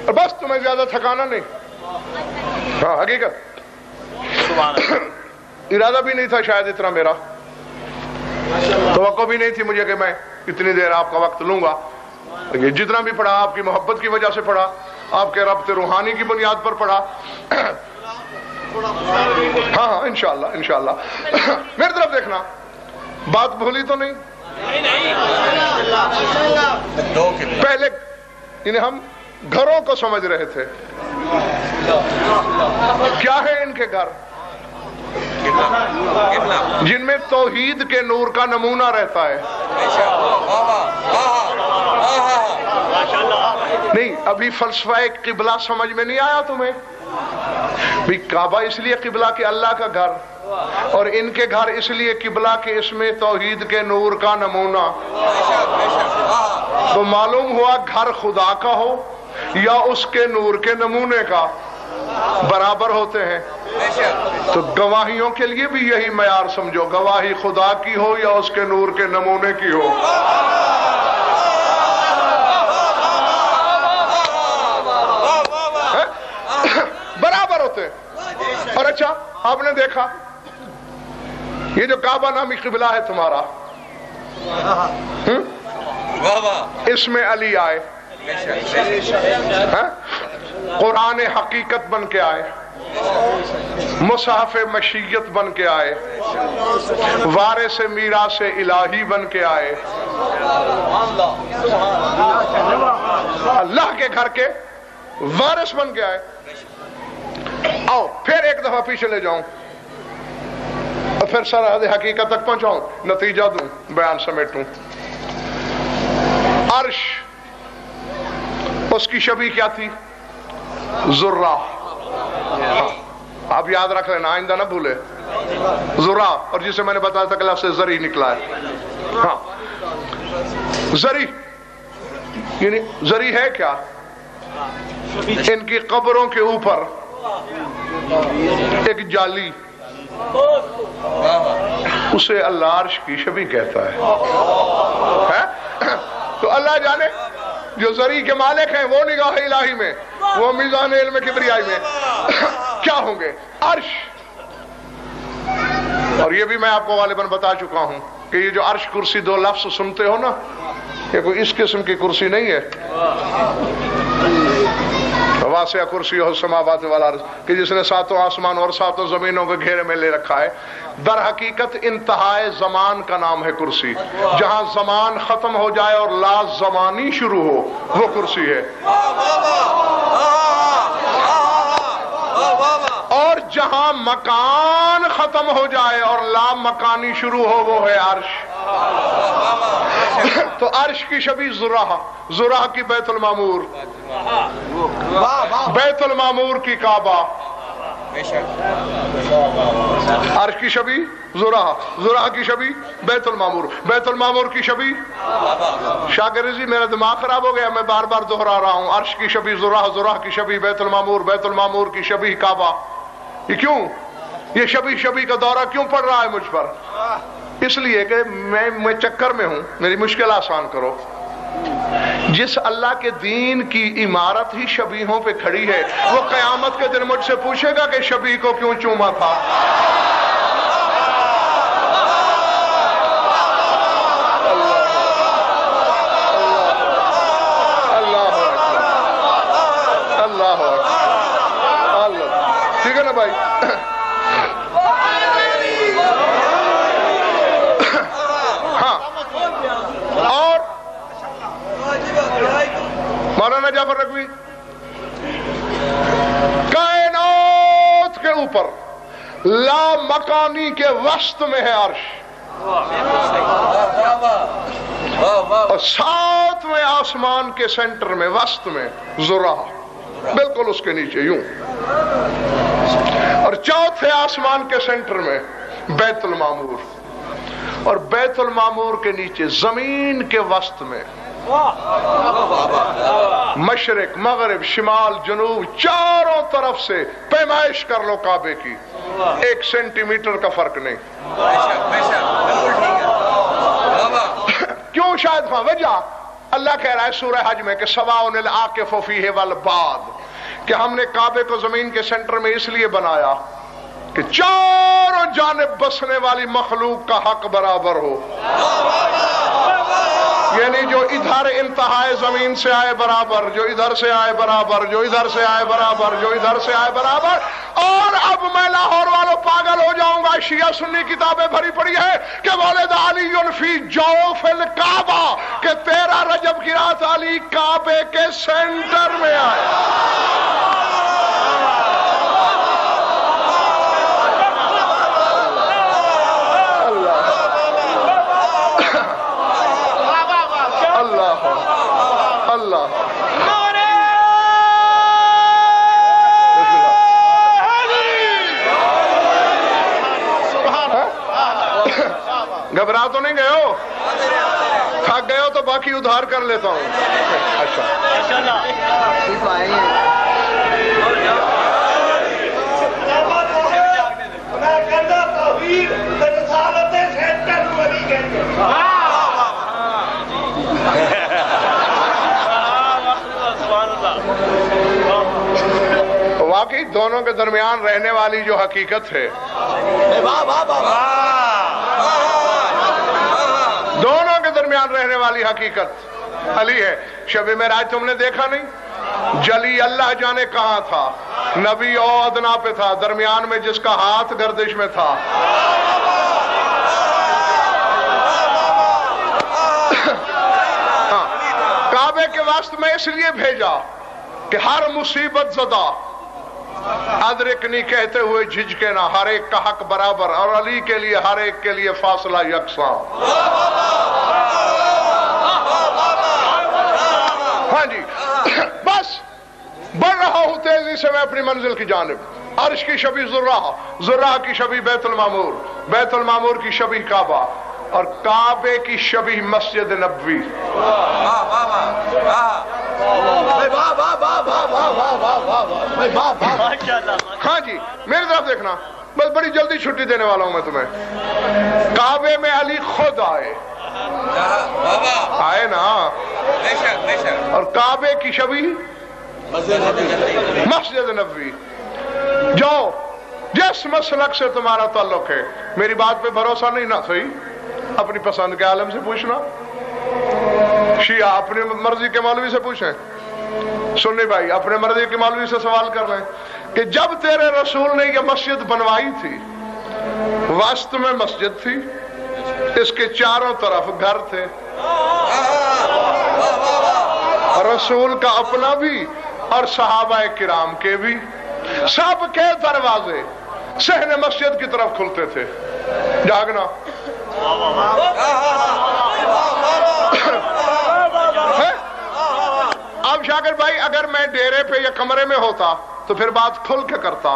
بس تمہیں زیادہ تھکانا نہیں. ہاں حقیقت ارادہ بھی نہیں تھا شاید اتنا، میرا توقع بھی نہیں تھی مجھے کہ میں اتنی دیر آپ کا وقت لوں گا. یہ جتنا بھی پڑھا آپ کی محبت کی وجہ سے پڑھا، آپ کے ربط روحانی کی بنیاد پر پڑھا. ہاں انشاءاللہ انشاءاللہ. میری طرف دیکھنا، بات بھولی تو نہیں؟ پہلے انہیں ہم گھروں کو سمجھ رہے تھے. کیا ہے ان کے گھر؟ جن میں توحید کے نور کا نمونہ رہتا ہے. نہیں ابھی فلسفہ قبلہ سمجھ میں نہیں آیا تمہیں؟ بھی کعبہ اس لیے قبلہ کہ اللہ کا گھر، اور ان کے گھر اس لیے قبلہ کہ اس میں توحید کے نور کا نمونہ. تو معلوم ہوا گھر خدا کا ہو یا اس کے نور کے نمونے کا برابر ہوتے ہیں. تو گواہیوں کے لیے بھی یہی معیار سمجھو، گواہی خدا کی ہو یا اس کے نور کے نمونے کی ہو. برابر ہوتے ہیں. اور اچھا آپ نے دیکھا یہ جو کعبہ نامی قبلہ ہے تمہارا، اس میں علی آئے، قرآن حقیقت بن کے آئے، مصحف مشیت بن کے آئے، وارث میراث الہی بن کے آئے، اللہ کے گھر کے وارث بن کے آئے. آؤ پھر ایک دفعہ پیچھے لے جاؤں اور پھر سرحد حقیقت تک پہنچاؤں، نتیجہ دوں، بیان سمیٹوں. عرش اس کی شبیہ کیا تھی؟ ذرہ. آپ یاد رکھ لینا، آئندہ نہ بھولے. ذرہ، اور جسے میں نے بتایا تھا کہ لفظ سے زری نکلا ہے. ہاں زری یعنی زری ہے کیا؟ ان کی قبروں کے اوپر ایک جالی، اسے اللہ عرش کی شبیہ کہتا ہے. تو اللہ جانے جو زری کے مالک ہیں وہ نگاہ الہی میں، وہ میزان علم کبریائی میں کیا ہوں گے؟ عرش. اور یہ بھی میں آپ کو غالباً بتا چکا ہوں کہ یہ جو عرش کرسی دو لفظ سنتے ہو نا، یہ کوئی اس قسم کی کرسی نہیں ہے واسع کرسی ہو السماوات والارض کہ جس نے ساتوں آسمان اور ساتوں زمینوں کے گھیرے میں لے رکھا ہے. در حقیقت انتہائے زمان کا نام ہے کرسی. جہاں زمان ختم ہو جائے اور لا زمانی شروع ہو وہ کرسی ہے. اور جہاں مکان ختم ہو جائے اور لا مکانی شروع ہو وہ ہے عرش. تو عرش کی شبیہ ذرہ کی بیت المعمور، بیت المعمور کی کعبہ. عرش کی شبیہ ذرہ کی شبیہ بیت المعمور، بیت المعمور کی شبیہ. شاگردی میرا دماغ خراب ہو گیا، میں بار بار دہرا رہا ہوں. عرش کی شبیہ ذرہ کی شبیہ بیت المعمور کی شبیہ کعبہ. یہ کیوں؟ یہ شبیہ کا دورہ کیوں پڑ رہا ہے مجھ پر؟ اس لیے کہ میں چکر میں ہوں، میری مشکل آسان کرو. جس اللہ کے دین کی عمارت ہی شبیہوں پہ کھڑی ہے وہ قیامت کے دن مجھ سے پوچھے گا کہ شبیہ کو کیوں چوما تھا. اللہ ٹھیک ہے نا بھائی؟ مولانا جعفر رضوی کائنات کے اوپر لا مکانی کے وسط میں ہے عرش، اور ساتویں آسمان کے سینٹر میں وسط میں ذرہ، بالکل اس کے نیچے یوں، اور چوتھے آسمان کے سینٹر میں بیت المعمور، اور بیت المعمور کے نیچے زمین کے وسط میں مشرق مغرب شمال جنوب چاروں طرف سے پیمائش کر لو کعبے کی، 1 سینٹی میٹر کا فرق نہیں. کیوں؟ شاید وجہ اللہ کہہ رہا ہے سورہ حج میں کہ سواء العاکف فیہ والباد، کہ ہم نے کعبے کو زمین کے سینٹر میں اس لیے بنایا کہ چاروں جانب بسنے والی مخلوق کا حق برابر ہو. یعنی جو ادھر انتہائے زمین سے آئے برابر، جو ادھر سے آئے برابر، جو ادھر سے آئے برابر، جو ادھر سے آئے برابر. اور اب میں لاہور والوں پاگل ہو جاؤں گا، شیعہ سنی کتابیں بھری پڑی ہے کہ ولد علی فی جوف الکعبہ، کہ 13 رجب کی رات علی کعبے کے سینٹر میں آئے. اللہ تو نہیں گئے ہو؟ تھک گئے ہو تو باقی ادھار کر لیتا ہوں. اچھا واقعی دونوں کے درمیان رہنے والی جو حقیقت ہے، دونوں کے درمیان رہنے والی حقیقت علی ہے. شب معراج تم نے دیکھا نہیں؟ جلی اللہ جانے کہاں تھا، نبی او ادنا پہ تھا، درمیان میں جس کا ہاتھ گردش میں تھا. کعبے کے واسطے میں اس لیے بھیجا کہ ہر مصیبت زدہ ادرکنی کہتے ہوئے جھجکے نہ، ہر ایک کا حق برابر، اور علی کے لیے ہر ایک کے لیے فاصلہ یکساں. ہاں جی، بس بڑھ رہا ہوں تیزی سے میں اپنی منزل کی جانب. عرش کی شبیہ ذرہ کی شبیہ بیت المعمور، بیت المعمور کی شبیہ کعبہ، اور کعبے کی شبیہ مسجد نبوی. ہاں جی میری طرف دیکھنا، بس بڑی جلدی چھٹی دینے والا ہوں میں تمہیں. کعبے میں علی خود آئے نا، اور کعبے کی شبیہ مسجد نبوی. جاؤ جس مسلک سے تمہارا تعلق ہے، میری بات پہ بھروسہ نہیں نہ صحیح، اپنی پسند کے عالم سے پوچھنا. شیعہ اپنی مرضی کے مولوی سے پوچھیں، سنی بھائی اپنے مرضی کے مولوی سے سوال کر لیں کہ جب تیرے رسول نے یہ مسجد بنوائی تھی، وسط میں مسجد تھی، اس کے چاروں طرف گھر تھے، رسول کا اپنا بھی اور صحابہ کرام کے بھی، سب کے دروازے صحن مسجد کی طرف کھلتے تھے. جاگنا. اب شاکر بھائی اگر میں ڈیرے پہ یا کمرے میں ہوتا تو پھر بات کھل کے کرتا.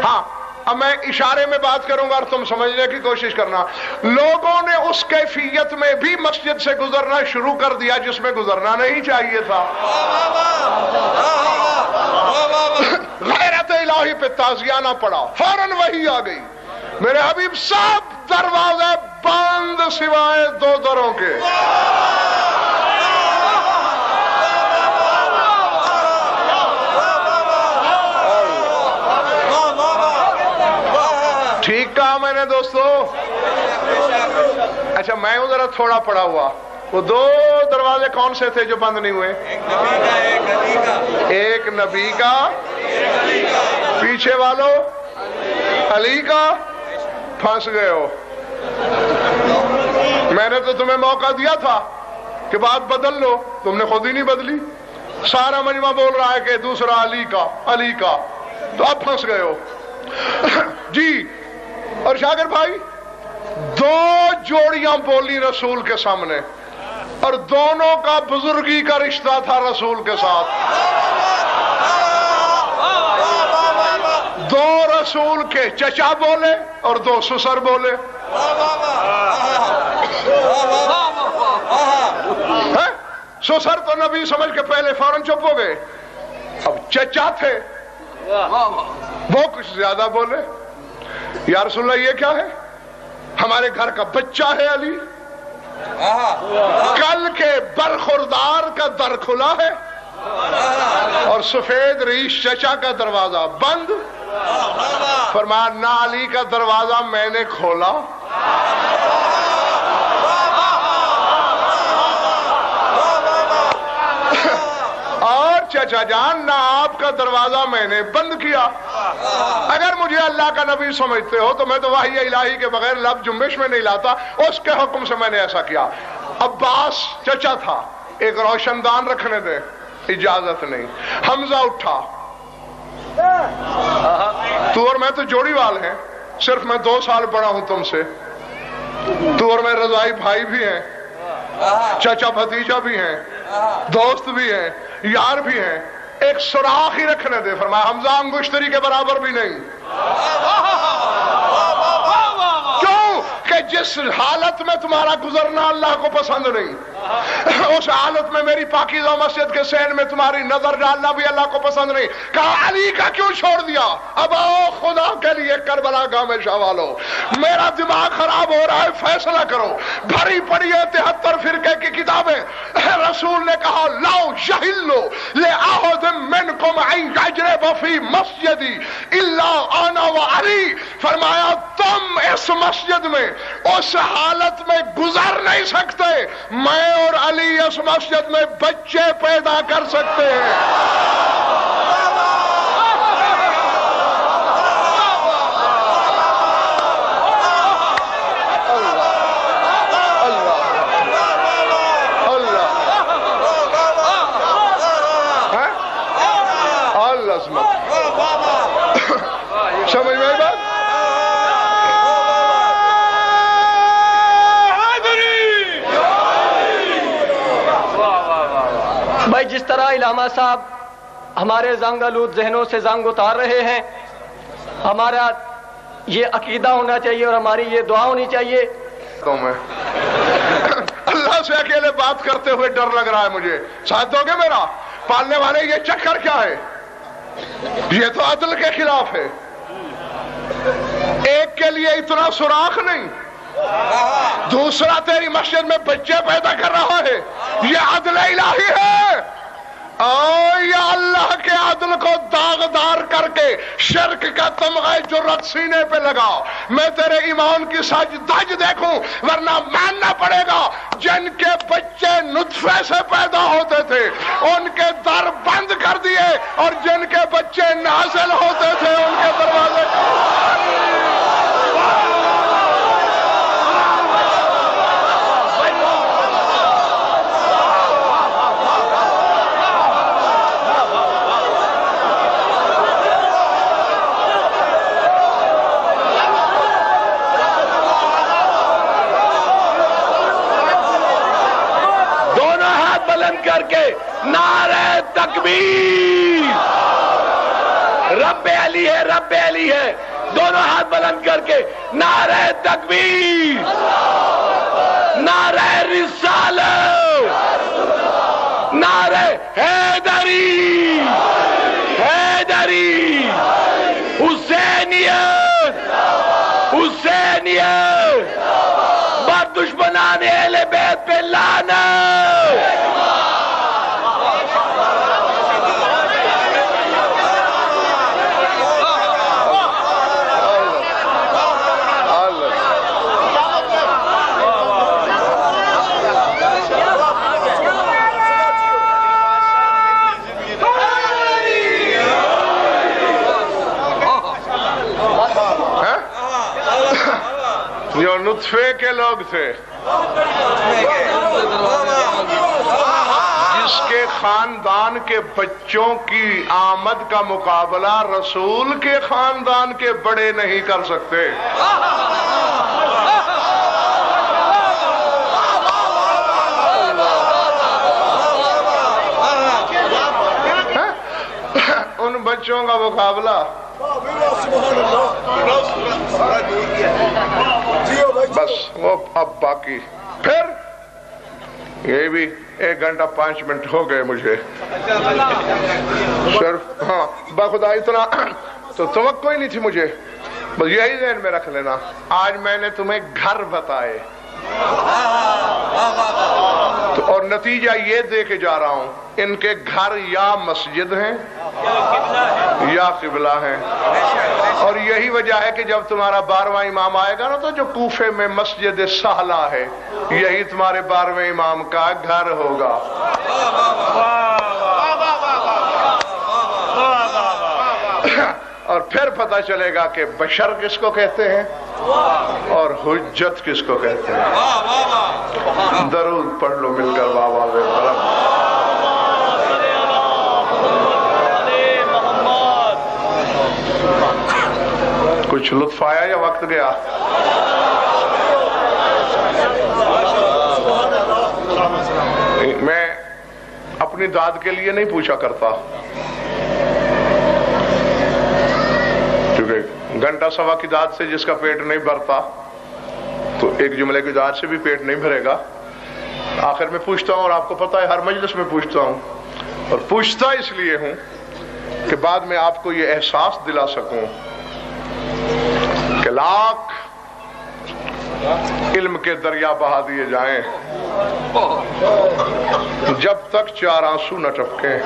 ہاں اب میں اشارے میں بات کروں گا اور تم سمجھنے کی کوشش کرنا. لوگوں نے اس کیفیت میں بھی مسجد سے گزرنا شروع کر دیا جس میں گزرنا نہیں چاہیے تھا. غیرت الہی پہ تازیانہ پڑا، فوراً وحی آ گئی. میرے حبیب سب دروازے بند سوائے 2 دروں کے. ٹھیک کہا میں نے دوستو. اچھا میں ہوں ذرا تھوڑا پڑا ہوا. وہ 2 دروازے کون سے تھے جو بند نہیں ہوئے؟ ایک نبی کا، پیچھے والوں علی کا. پھنس گئے ہو. میں نے تو تمہیں موقع دیا تھا کہ بات بدل لو، تم نے خود ہی نہیں بدلی. سارا مجمع بول رہا ہے کہ دوسرا علی کا، علی کا، تو اب پھنس گئے ہو. جی اور شاگر بھائی 2 جوڑیاں بولی رسول کے سامنے، اور دونوں کا بزرگی کا رشتہ تھا رسول کے ساتھ. 2 رسول کے چچا بولے اور 2 سسر بولے. سسر تو نبی سمجھ کے پہلے فوراً چپ ہو گئے. اب چچا تھے وہ کچھ زیادہ بولے. یا رسول اللہ یہ کیا ہے؟ ہمارے گھر کا بچہ ہے علی، کل کے برخوردار کا در کھلا ہے اور سفید ریش چچا کا دروازہ بند. فرمایا نہ علی کا دروازہ میں نے کھولا اور چچا جان نہ آپ کا دروازہ میں نے بند کیا. اگر مجھے اللہ کا نبی سمجھتے ہو تو میں تو وحی الہی کے بغیر لب جنبش میں نہیں لاتا. اس کے حکم سے میں نے ایسا کیا. عباس چچا تھا، ایک روشن دان رکھنے دے، اجازت نہیں. حمزہ اٹھا. تو اور میں تو جوڑی وال ہیں، صرف میں 2 سال بڑا ہوں تم سے. تو اور میں رضائی بھائی بھی ہیں، چچا بھتیجا بھی ہیں، دوست بھی ہیں، یار بھی ہیں. ایک سوراخ ہی رکھنے دے. فرمایا حمزہ انگشتری کے برابر بھی نہیں. کیوں کہ جس حالت میں تمہارا گزرنا اللہ کو پسند نہیں، اس حالت میں میری پاکیزہ مسجد کے سین میں تمہاری نظر ڈالنا بھی اللہ کو پسند نہیں۔ کہا علی کا کیوں چھوڑ دیا؟ اب آؤ خدا کے لیے کربلا گاہ میں شوالو، میرا دماغ خراب ہو رہا ہے، فیصلہ کرو۔ بھری پڑی ہے 73 فرقے کی کتابیں۔ رسول نے کہا لا یحل لأحد منکم ان یجرب فی مسجدی الا انا وعلی، فرمایا تم اس مسجد میں اس حالت میں گزر نہیں سکتے، میں اور علی اس مسجد میں بچے پیدا کر سکتے ہیں۔ سمجھ میں بات؟ بھائی جس طرح علامہ صاحب ہمارے زنگ آلود ذہنوں سے زنگ اتار رہے ہیں، ہمارا یہ عقیدہ ہونا چاہیے اور ہماری یہ دعا ہونی چاہیے۔ تو میں اللہ سے اکیلے بات کرتے ہوئے ڈر لگ رہا ہے مجھے، ساتھ دو گے میرا؟ پالنے والے یہ چکر کیا ہے؟ یہ تو عدل کے خلاف ہے۔ ایک کے لیے اتنا سوراخ نہیں، دوسرا تیری مسجد میں بچے پیدا کر رہا ہے، یہ عدل الہی ہے۔ یا اللہ کے عدل کو داغدار کر کے شرک کا تمغہ جرت سینے پہ لگا، میں تیرے ایمان کی سج دج دیکھوں، ورنہ ماننا پڑے گا جن کے بچے نطفے سے پیدا ہوتے تھے ان کے در بند کر دیے، اور جن کے بچے نازل ہوتے تھے ان کے دروازے کر کے نعرہ تکبیر، رب علی ہے، رب علی ہے، دونوں ہاتھ بلند کر کے نعرہ تکبیر، نعرہ رسالت، نعرہ حیدری، حیدری، حسینیت، حسینیت، بر دشمنان اہل بیت پہ لعنت۔ جو نطفے کے لوگ تھے، جس کے خاندان کے بچوں کی آمد کا مقابلہ رسول کے خاندان کے بڑے نہیں کر سکتے، ان بچوں کا مقابلہ بس وہ اب باقی۔ پھر یہ بھی 1 گھنٹہ 5 منٹ ہو گئے مجھے صرف، ہاں بخدا اتنا تو توقع ہی نہیں تھی مجھے، بس یہی ذہن میں رکھ لینا، آج میں نے تمہیں گھر بتائے تو اور نتیجہ یہ دے کے جا رہا ہوں، ان کے گھر یا مسجد ہیں یا قبلہ ہیں، اور یہی وجہ ہے کہ جب تمہارا 12واں امام آئے گا نا تو جو کوفے میں مسجد سہلہ ہے یہی تمہارے 12ویں امام کا گھر ہوگا۔ اور پھر پتہ چلے گا کہ بشر کس کو کہتے ہیں اور حجت کس کو کہتے ہیں۔ درود پڑھ لو مل کر بابا بے قلم۔ کچھ لطف آیا یا وقت گیا؟ میں اپنی داد کے لیے نہیں پوچھا کرتا، کیونکہ گھنٹہ سوا کی داد سے جس کا پیٹ نہیں بھرتا تو ایک جملے کی وجہ سے بھی پیٹ نہیں بھرے گا. آخر میں پوچھتا ہوں، اور آپ کو پتا ہے ہر مجلس میں پوچھتا ہوں، اور پوچھتا اس لیے ہوں کہ بعد میں آپ کو یہ احساس دلا سکوں کہ لاکھ علم کے دریا بہا دیے جائیں، جب تک 4 آنسو نہ ٹپکیں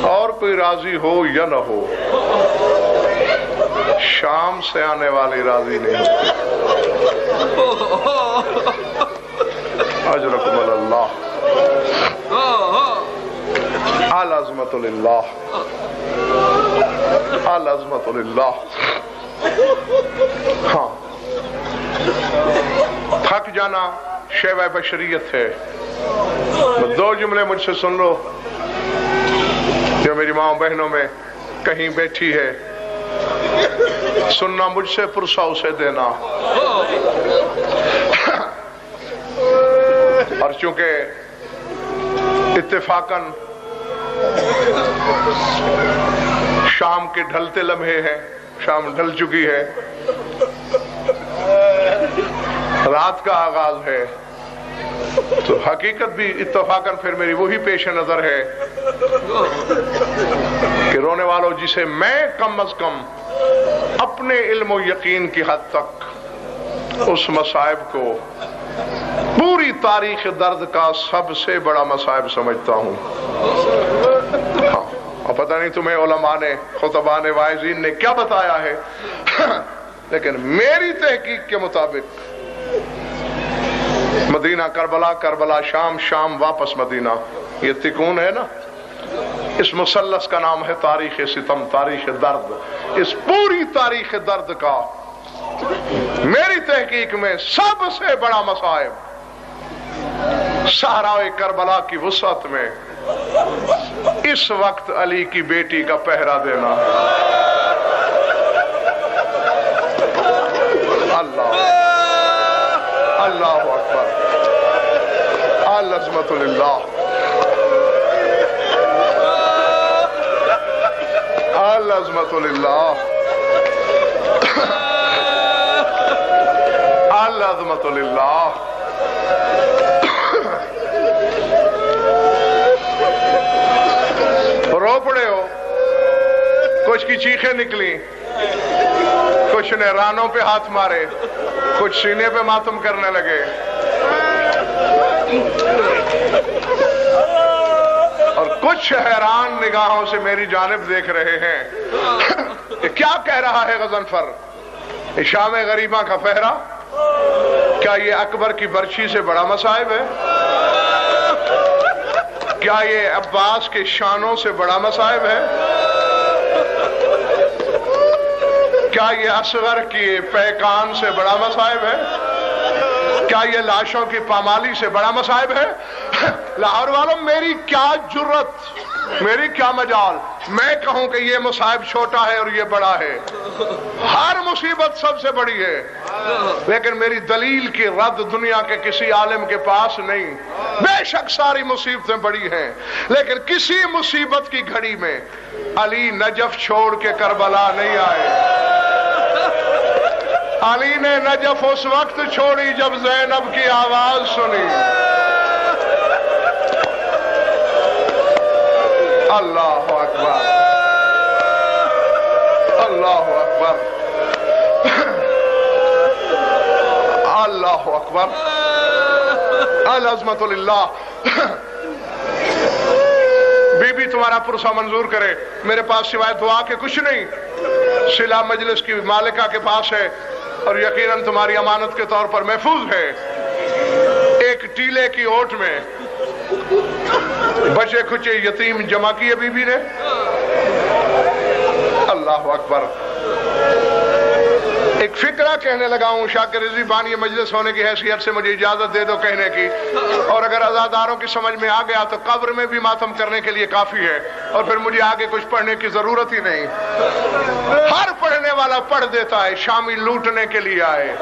اور کوئی راضی ہو یا نہ ہو، شام سے آنے والی راضی نہیں ہوتی. اجرکم اللہ، العظمت للہ، العظمت للہ. ہاں، تھک جانا شیوہ بشریت ہے. 2 جملے مجھ سے سن لو جو میری ماں بہنوں میں کہیں بیٹھی ہے، سننا مجھ سے پرسہ اسے دینا. اور چونکہ اتفاقاً شام کے ڈھلتے لمحے ہیں، شام ڈھل چکی ہے، رات کا آغاز ہے، تو حقیقت بھی اتفاقاً پھر میری وہی پیش نظر ہے کہ رونے والوں جسے میں کم از کم اپنے علم و یقین کی حد تک اس مصائب کو پوری تاریخ درد کا سب سے بڑا مصائب سمجھتا ہوں. ہاں، اور پتہ نہیں تمہیں علماء نے، خطباء نے، واعظین نے کیا بتایا ہے، لیکن میری تحقیق کے مطابق مدینہ کربلا، کربلا شام، شام واپس مدینہ، یہ تکون ہے نا، اس مثلث کا نام ہے تاریخ ستم، تاریخ درد. اس پوری تاریخ درد کا میری تحقیق میں سب سے بڑا مصائب صحرائے کربلا کی وسعت میں اس وقت علی کی بیٹی کا پہرا دینا ہے. اللہ اللہ اکبر، العظمت للہ، العظمت للہ، العظمت للہ. رو پڑے ہو، کچھ کی چیخیں نکلی، کچھ نے رانوں پہ ہاتھ مارے، کچھ سینے پہ ماتم کرنے لگے، اور کچھ حیران نگاہوں سے میری جانب دیکھ رہے ہیں کہ کیا کہہ رہا ہے غضنفر. شام غریباں کا پہرا کیا یہ اکبر کی برچھی سے بڑا مصائب ہے؟ کیا یہ عباس کے شانوں سے بڑا مصائب ہے؟ کیا یہ اصغر کی پیکان سے بڑا مصائب ہے؟ کیا یہ لاشوں کی پامالی سے بڑا مصائب ہے؟ لاہور والوں، میری کیا جرت، میری کیا مجال میں کہوں کہ یہ مصائب چھوٹا ہے اور یہ بڑا ہے. ہر مصیبت سب سے بڑی ہے، لیکن میری دلیل کی رد دنیا کے کسی عالم کے پاس نہیں. بے شک ساری مصیبتیں بڑی ہیں، لیکن کسی مصیبت کی گھڑی میں علی نجف چھوڑ کے کربلا نہیں آئے. علی نے نجف اس وقت چھوڑی جب زینب کی آواز سنی. اللہ اکبر، اللہ اکبر، اللہ اکبر، العظمت للہ. بی بی تمہارا پرسہ منظور کرے، میرے پاس سوائے دعا کے کچھ نہیں. صلہ مجلس کی مالکہ کے پاس ہے اور یقیناً تمہاری امانت کے طور پر محفوظ ہے. ایک ٹیلے کی اوٹ میں بچے کھچے یتیم جمع کیے بی بی نے. اللہ اکبر. ایک فکرہ کہنے لگا ہوں، شاکر رضوی بانی مجلس ہونے کی حیثیت سے مجھے اجازت دے دو کہنے کی، اور اگر عزاداروں کی سمجھ میں آ گیا تو قبر میں بھی ماتم کرنے کے لیے کافی ہے، اور پھر مجھے آگے کچھ پڑھنے کی ضرورت ہی نہیں. ہر پڑھنے والا پڑھ دیتا ہے. شامی لوٹنے کے لیے آئے،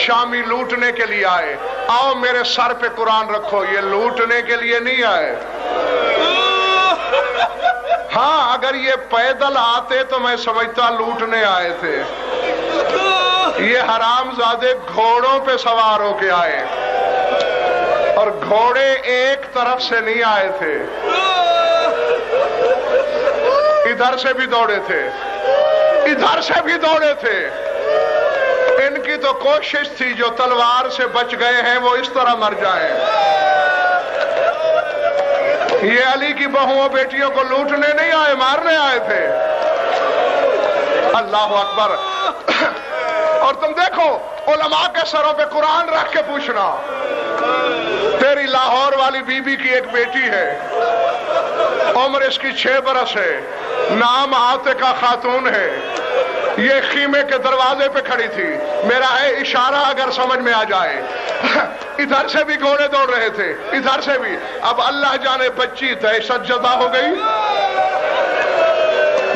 شامی لوٹنے کے لیے آئے. آؤ میرے سر پہ قرآن رکھو، یہ لوٹنے کے لیے نہیں آئے. ہاں، اگر یہ پیدل آتے تو میں سمجھتا لوٹنے آئے تھے. یہ حرام زادے گھوڑوں پہ سوار ہو کے آئے، اور گھوڑے ایک طرف سے نہیں آئے تھے، ادھر سے بھی دوڑے تھے، ادھر سے بھی دوڑے تھے۔ ان کی تو کوشش تھی جو تلوار سے بچ گئے ہیں وہ اس طرح مر جائیں۔ یہ علی کی بہوؤں بیٹیوں کو لوٹنے نہیں آئے، مارنے آئے تھے۔ اللہ اکبر۔ اور تم دیکھو علماء کے سروں پہ قرآن رکھ کے پوچھنا، تیری لاہور والی بی بی کی ایک بیٹی ہے، عمر اس کی 6 برس ہے، نام عاتقہ خاتون ہے، یہ خیمے کے دروازے پہ کھڑی تھی، میرا ہے اشارہ اگر سمجھ میں آ جائے۔ ادھر سے بھی گھوڑے دوڑ رہے تھے، ادھر سے بھی۔ اب اللہ جانے بچی دہشت زدہ ہو گئی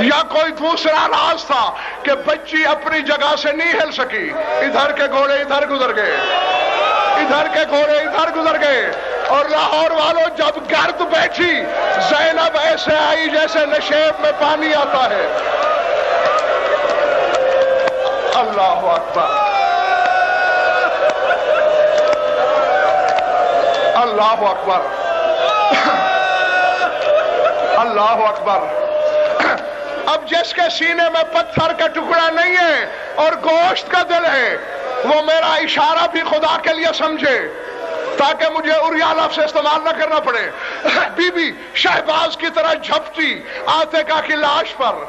یا کوئی دوسرا راز تھا کہ بچی اپنی جگہ سے نہیں ہل سکی، ادھر کے گھوڑے ادھر گزر گئے، ادھر کے گھوڑے ادھر گزر گئے۔ اور لاہور والوں جب گرد بیٹھی، زینب ایسے آئی جیسے نشیب میں پانی آتا ہے۔ اللہ اکبر، اللہ اکبر، اللہ اکبر۔ اب جس کے سینے میں پتھر کا ٹکڑا نہیں ہے اور گوشت کا دل ہے، وہ میرا اشارہ بھی خدا کے لیے سمجھے تاکہ مجھے اوریا لفظ استعمال نہ کرنا پڑے۔ بی بی شہباز کی طرح جھپٹی عاتقہ کی لاش پر۔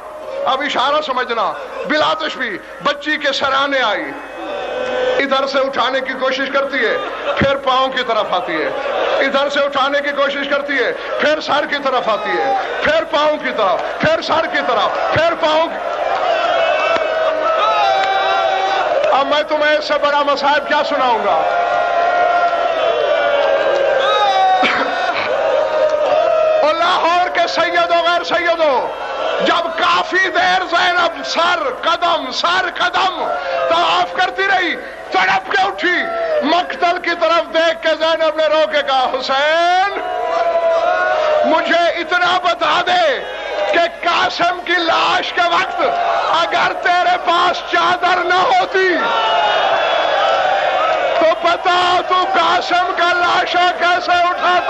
اب اشارہ سمجھنا، بلا تشبیہ بچی کے سرانے آئی، ادھر سے اٹھانے کی کوشش کرتی ہے، پھر پاؤں کی طرف آتی ہے، ادھر سے اٹھانے کی کوشش کرتی ہے، پھر سر کی طرف آتی ہے، پھر پاؤں کی طرف، پھر سر کی طرف، پھر پاؤں کی۔ اب میں تمہیں اس سے بڑا مصائب کیا سناؤں گا؟ اور لاہور کے سید و غیر سیدوں، جب کافی دیر زینب سر قدم طواف کرتی رہی، تڑپ کے اٹھی، مقتل کی طرف دیکھ کے زینب نے رو کے کہا، حسین مجھے اتنا بتا دے کہ قاسم کی لاش کے وقت اگر تیرے پاس چادر نہ ہوتی تو بتا تو قاسم کا لاشا کیسے اٹھاتا؟